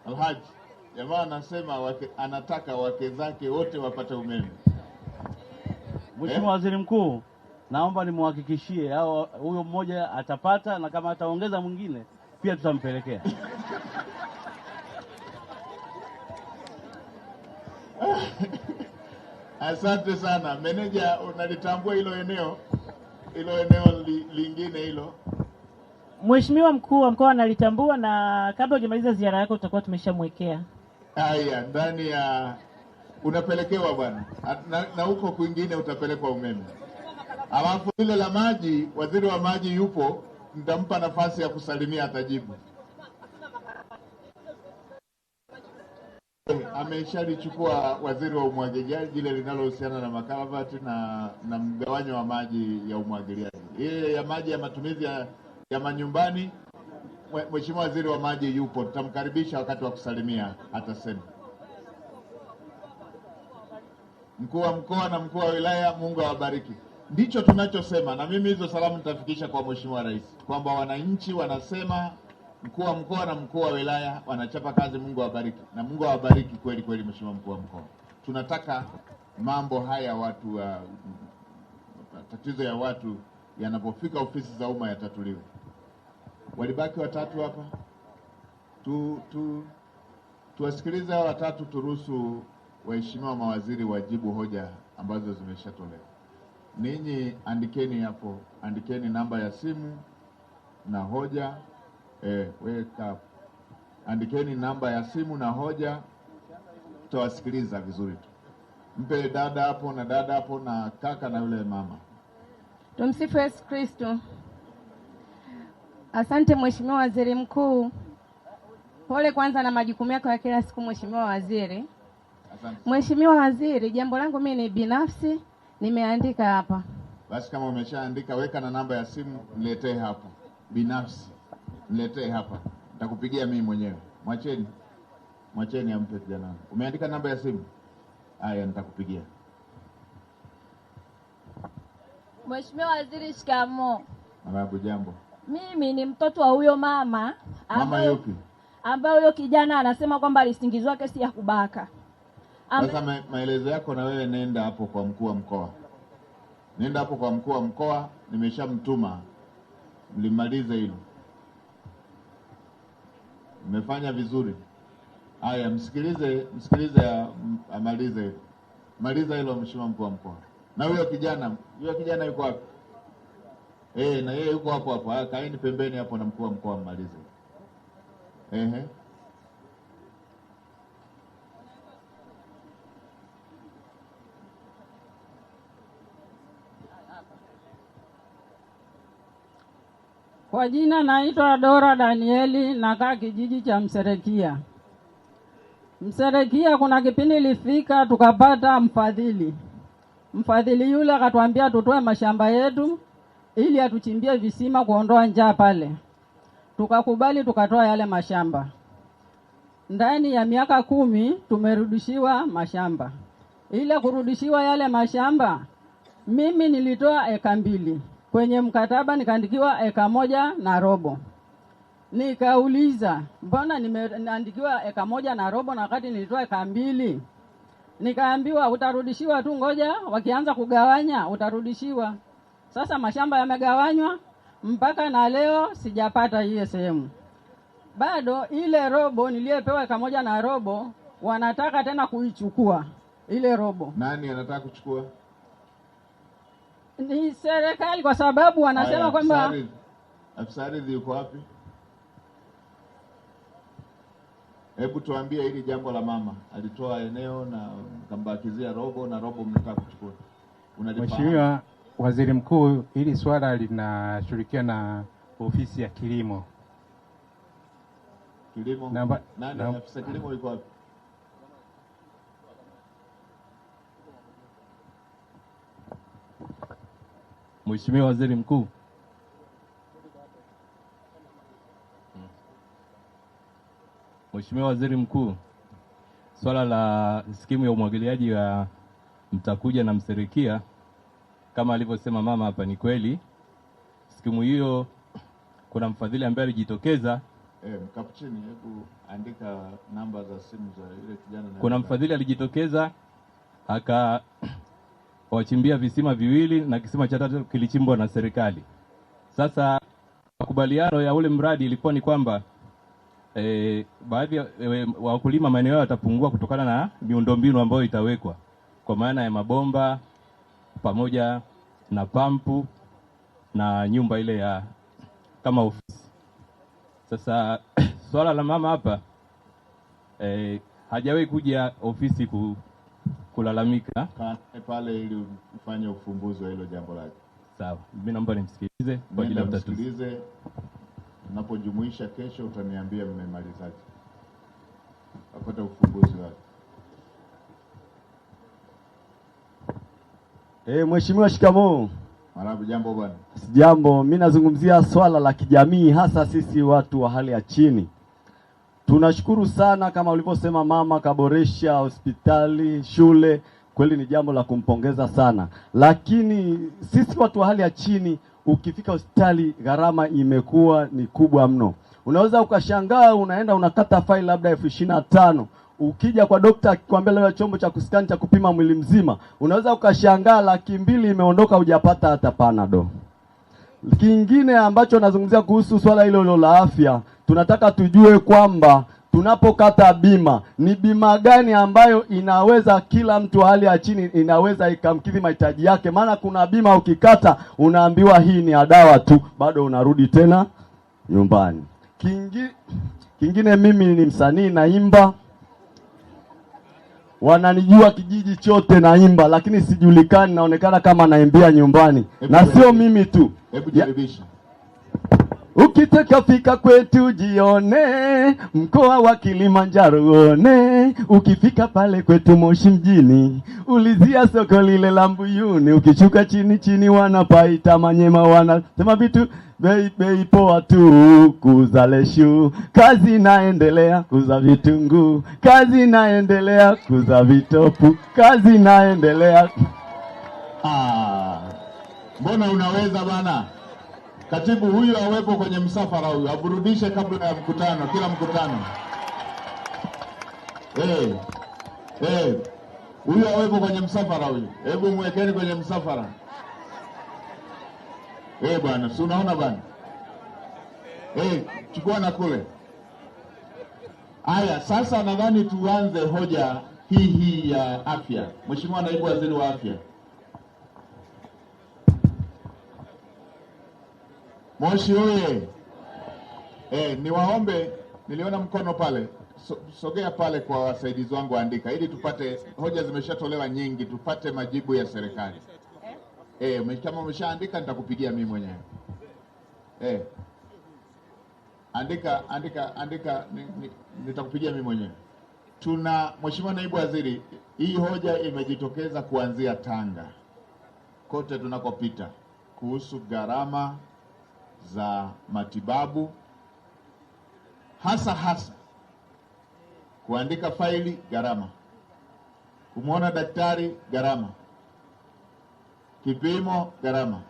Alhaji, jamaa anasema anataka wake zake wote wapate umeme.
Mheshimiwa Waziri Mkuu, naomba nimhakikishie huyo mmoja atapata, na kama ataongeza mwingine pia tutampelekea.
Asante sana. Meneja, unalitambua hilo eneo lingine hilo?
Mheshimiwa mkuu wa mkoa analitambua, na kabla hujamaliza ziara yako tutakuwa tumeshamwekea.
Haya, ndani ya unapelekewa bwana, na huko kwingine utapelekwa umeme. Alafu ile la maji, waziri wa maji yupo, nitampa nafasi ya kusalimia, atajibu. Ameshalichukua waziri wa umwagiliaji ile linalohusiana na makaravati na mgawanyo wa maji ya umwagiliaji. Ile ya maji ya matumizi ya manyumbani, Mheshimiwa waziri wa maji yupo, tutamkaribisha wakati wa kusalimia atasema. Mkuu wa mkoa na mkuu wa wilaya, Mungu awabariki. Ndicho tunachosema, na mimi hizo salamu nitafikisha kwa Mheshimiwa Rais kwamba wananchi wanasema mkuu wa mkoa na mkuu wa wilaya wanachapa kazi. Mungu awabariki, na Mungu awabariki kweli kweli. Mheshimiwa mkuu wa mkoa, tunataka mambo haya watu tatizo ya watu yanapofika ofisi za umma yatatuliwe. Walibaki watatu hapa, tuwasikilize hao watatu, turuhusu waheshimiwa mawaziri wajibu hoja ambazo zimeshatolewa. Ninyi andikeni hapo, andikeni namba ya simu na hoja. Weka, andikeni namba ya simu na hoja, tutawasikiliza vizuri tu. Mpe dada hapo na dada hapo na kaka na yule mama.
Tumsifu Yesu Kristo. Asante Mheshimiwa Waziri Mkuu. Pole kwanza na majukumu yako ya kila siku Mheshimiwa Waziri. Asante. Mheshimiwa Waziri, jambo langu mimi ni binafsi, nimeandika hapa.
Basi kama umeshaandika, weka na namba ya simu, niletee hapa. Binafsi, niletee hapa. Nitakupigia mimi mwenyewe. Mwacheni ampe kijana. Umeandika namba ya simu? Haya, nitakupigia.
Mheshimiwa Waziri, shikamoo.
Marabu, jambo.
Mimi ni mtoto wa huyo mama.
Mama yupi?
Ambaye huyo kijana anasema kwamba alisingizwa kesi ya kubaka.
Sasa maelezo yako na wewe nenda hapo kwa mkuu wa mkoa. Nenda hapo kwa mkuu wa mkoa, nimeshamtuma. Mlimalize hilo. Mmefanya vizuri. Haya, msikilize amalize hilo. Maliza hilo Mheshimiwa mkuu wa mkoa. Na huyo kijana yuko wapi? Na yeye yuko hapo hapo. Kaeni pembeni hapo na mkuu wa mkoa mmalize.
Kwa jina naitwa Dora Danieli, nakaa kijiji cha Mserekia. Mserekia kuna kipindi ilifika tukapata mfadhili. Mfadhili yule akatuambia tutoe mashamba yetu ili atuchimbie visima kuondoa njaa pale. tukakubali tukatoa yale mashamba. Ndani ya miaka 10 tumerudishiwa mashamba. Ile kurudishiwa yale mashamba, mimi nilitoa eka 2. Kwenye mkataba nikaandikiwa eka 1.5. Nikauliza, mbona nimeandikiwa eka 1.5 na wakati nilitoa eka 2? Nikaambiwa utarudishiwa tu, ngoja wakianza kugawanya utarudishiwa. Sasa mashamba yamegawanywa mpaka na leo sijapata hiyo sehemu. Bado ile robo niliyepewa eka 1.5 wanataka tena kuichukua ile robo.
Nani anataka kuchukua?
Ni serikali, kwa sababu wanasema kwamba
afisa ardhi yuko wapi? Hebu tuambie hili jambo la mama. Alitoa eneo na kambakizia robo na robo mnataka kuchukua.
Mheshimiwa Waziri Mkuu, hili swala linashirikiana na ofisi ya kilimo.
Kilimo? Nani afisa kilimo yuko wapi?
Mheshimiwa Waziri Mkuu, Mheshimiwa Waziri Mkuu, swala la skimu ya umwagiliaji wa Mtakuja na Mserekia kama alivyosema mama hapa, ni kweli skimu hiyo kuna mfadhili ambaye alijitokeza.
Mkapuchini, hebu andika namba za simu za ile kijana.
Kuna mfadhili alijitokeza akawachimbia visima 2 na kisima cha 3 kilichimbwa na serikali. Sasa makubaliano ya ule mradi ilikuwa ni kwamba baadhi ya wakulima maeneo yao watapungua kutokana na miundombinu ambayo itawekwa, kwa maana ya mabomba pamoja na pampu na nyumba ile ya kama ofisi. Sasa swala la mama hapa hajawahi kuja ofisi kulalamika
pale ili ufanye ufumbuzi wa hilo jambo lake.
Sawa, mimi naomba nimsikilize kwa ajili ya utatuzi.
Unapojumuisha kesho utaniambia mmemalizaje. Apata ufumbuzi wake.
Mheshimiwa, shikamoo.
Marabu, jambo bwana.
Jambo, mimi nazungumzia swala la kijamii, hasa sisi watu wa hali ya chini. Tunashukuru sana kama ulivyosema mama kaboresha hospitali, shule, kweli ni jambo la kumpongeza sana. Lakini sisi watu wa hali ya chini, ukifika hospitali gharama imekuwa ni kubwa mno. Unaweza ukashangaa unaenda unakata faili labda 25,000. Ukija kwa daktari akikwambia leo chombo cha kuskani cha kupima mwili mzima, unaweza ukashangaa 200,000 imeondoka, hujapata hata panado. Kingine ambacho nazungumzia kuhusu swala hilo la afya, tunataka tujue kwamba tunapokata bima, ni bima gani ambayo inaweza kila mtu hali ya chini inaweza ikamkidhi mahitaji yake. Maana kuna bima ukikata unaambiwa hii ni dawa tu, bado unarudi tena nyumbani. Kingine mimi ni msanii naimba, wananijua kijiji chote naimba, lakini sijulikani, naonekana kama naimbia nyumbani. Na sio mimi tu.
Hebu jaribisha.
Ukitaka fika kwetu jione, mkoa wa Kilimanjaro one. Ukifika pale kwetu Moshi mjini, ulizia soko lile la Mbuyuni. Ukishuka chini wanapaita Manyema, wanasema vitu bei poa tu, kuuza leshu. Kazi naendelea kuuza vitunguu, kazi naendelea kuuza vitopu, kazi naendelea.
Mbona unaweza bana? Katibu huyu awepo kwenye msafara, huyu aburudishe kabla ya mkutano, kila mkutano. Huyu awepo kwenye msafara huyu. Hebu mwekeni kwenye msafara. Bwana, si unaona bwana? Chukua na kule. Haya, sasa nadhani tuanze hoja hii ya afya. Mheshimiwa Naibu Waziri wa Afya. Moshi oye. Niwaombe, niliona mkono pale. Sogea pale kwa wasaidizi wangu, andika ili tupate, hoja zimeshatolewa nyingi, tupate majibu ya serikali. Kama umeshaandika nitakupigia mimi mwenyewe. Andika nitakupigia mimi mwenyewe. Mheshimiwa Naibu Waziri, hii hoja imejitokeza kuanzia Tanga kote tunakopita kuhusu gharama za matibabu hasa kuandika faili gharama, kumwona daktari gharama, kipimo gharama.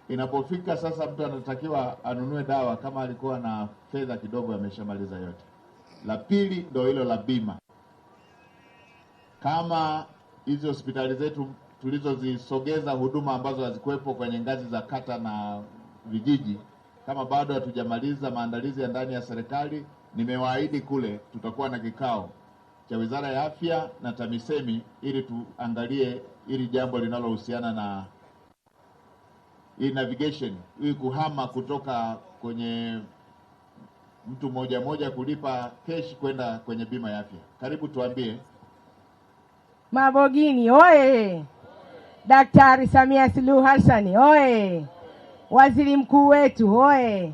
Inapofika sasa mtu anatakiwa anunue dawa, kama alikuwa na fedha kidogo ameshamaliza yote. La pili ndio hilo la bima. Kama hizo hospitali zetu tulizozisogeza huduma ambazo hazikuwepo kwenye ngazi za kata na vijiji, kama bado hatujamaliza maandalizi ya ndani ya serikali, nimewaahidi kule tutakuwa na kikao cha Wizara ya Afya na TAMISEMI ili tuangalie ili jambo linalohusiana na navigation, ili kuhama kutoka kwenye mtu moja kulipa cash kwenda kwenye bima ya afya. Karibu tuambie.
Mabogini oye! Daktari Samia Suluhu Hassan oye! Waziri mkuu wetu oye!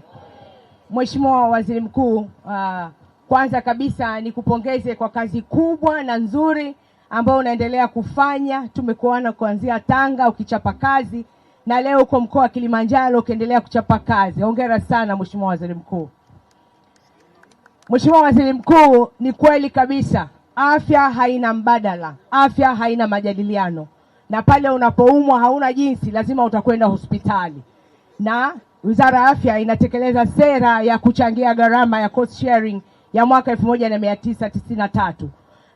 Mheshimiwa Waziri Mkuu, kwanza kabisa nikupongeze kwa kazi kubwa na nzuri ambayo unaendelea kufanya. Tumekuona kuanzia Tanga ukichapa kazi na leo uko mkoa wa Kilimanjaro ukiendelea kuchapa kazi. Hongera sana Mheshimiwa Waziri Mkuu. Mheshimiwa Waziri Mkuu, ni kweli kabisa afya haina mbadala, afya haina majadiliano, na pale unapoumwa hauna jinsi, lazima utakwenda hospitali. Na Wizara ya Afya inatekeleza sera ya kuchangia gharama ya cost sharing ya mwaka 1993.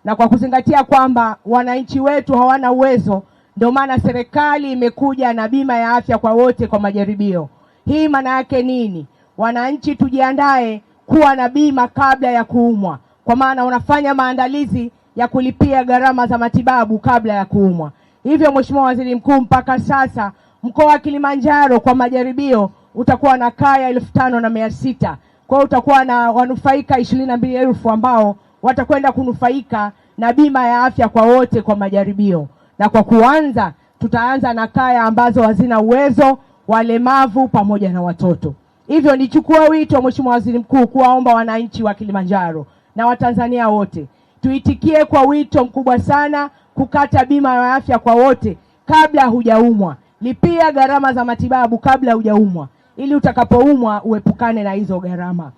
Na kwa kuzingatia kwamba wananchi wetu hawana uwezo, ndio maana serikali imekuja na bima ya afya kwa wote kwa majaribio. Hii maana yake nini? Wananchi tujiandae kuwa na bima kabla ya kuumwa, kwa maana unafanya maandalizi ya kulipia gharama za matibabu kabla ya kuumwa. Hivyo Mheshimiwa Waziri Mkuu, mpaka sasa mkoa wa Kilimanjaro kwa majaribio utakuwa na kaya 5,600. Kwa hiyo utakuwa na wanufaika 22,000 ambao watakwenda kunufaika na bima ya afya kwa wote kwa majaribio. Na kwa kuanza tutaanza na kaya ambazo hazina uwezo, walemavu pamoja na watoto. Hivyo nichukua wito Mheshimiwa Waziri Mkuu kuwaomba wananchi wa Kilimanjaro na Watanzania wote tuitikie kwa wito mkubwa sana kukata bima ya afya kwa wote kabla hujaumwa. Lipia gharama za matibabu kabla hujaumwa ili utakapoumwa uepukane na hizo gharama.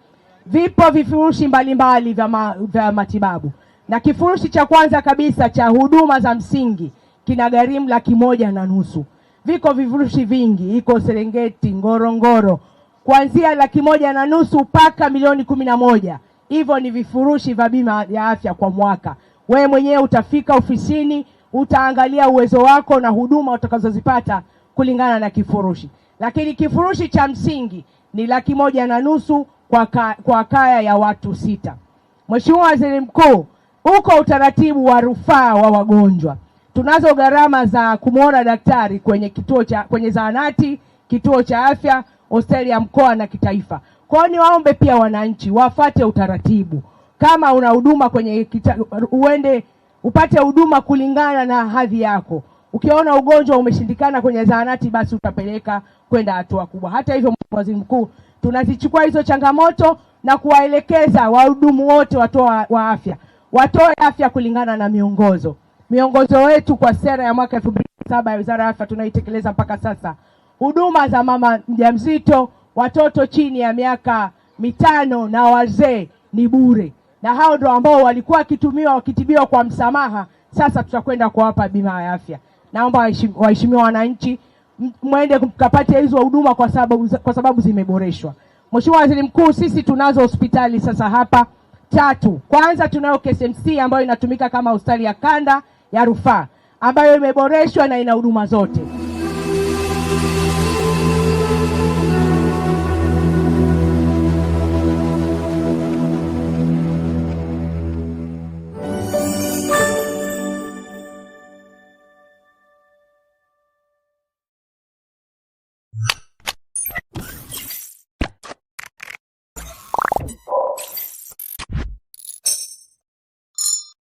Vipo vifurushi mbalimbali vya matibabu, na kifurushi cha kwanza kabisa cha huduma za msingi kinagharimu 1,500,000. Viko vifurushi vingi, iko Serengeti, Ngorongoro, kuanzia 1,500,000 mpaka 1,11,000. Hivyo ni vifurushi vya bima ya afya kwa mwaka. Wewe mwenyewe utafika ofisini, utaangalia uwezo wako na huduma utakazozipata kulingana na kifurushi. Lakini kifurushi cha msingi ni 1,500,000 kwa kaya ya watu 6. Mheshimiwa Waziri Mkuu, uko utaratibu wa rufaa wa wagonjwa. Tunazo gharama za kumwona daktari kwenye zahanati, kituo cha afya, hospitali ya mkoa na kitaifa. Kwa hiyo niwaombe pia wananchi wafate utaratibu. Kama una huduma uende upate huduma kulingana na hadhi yako. Ukiona ugonjwa umeshindikana kwenye zahanati, basi utapeleka kwenda hatua kubwa. Hata hivyo, Waziri Mkuu, tunazichukua hizo changamoto na kuwaelekeza wahudumu wote wa afya watoe afya kulingana na miongozo. Miongozo wetu kwa sera ya mwaka 2007 ya Wizara ya Afya tunaitekeleza mpaka sasa. Huduma za mama mjamzito, watoto chini ya miaka 5 na wazee ni bure. Na hao ndio ambao walikuwa wakitibiwa kwa msamaha, sasa tutakwenda kuwapa bima ya afya. Naomba waheshimiwa wananchi mwende mkapate hizo huduma kwa sababu zimeboreshwa. Mheshimiwa Waziri Mkuu, sisi tunazo hospitali sasa hapa 3. Kwanza tunayo KSMC ambayo inatumika kama hospitali ya kanda ya rufaa ambayo imeboreshwa na ina huduma zote.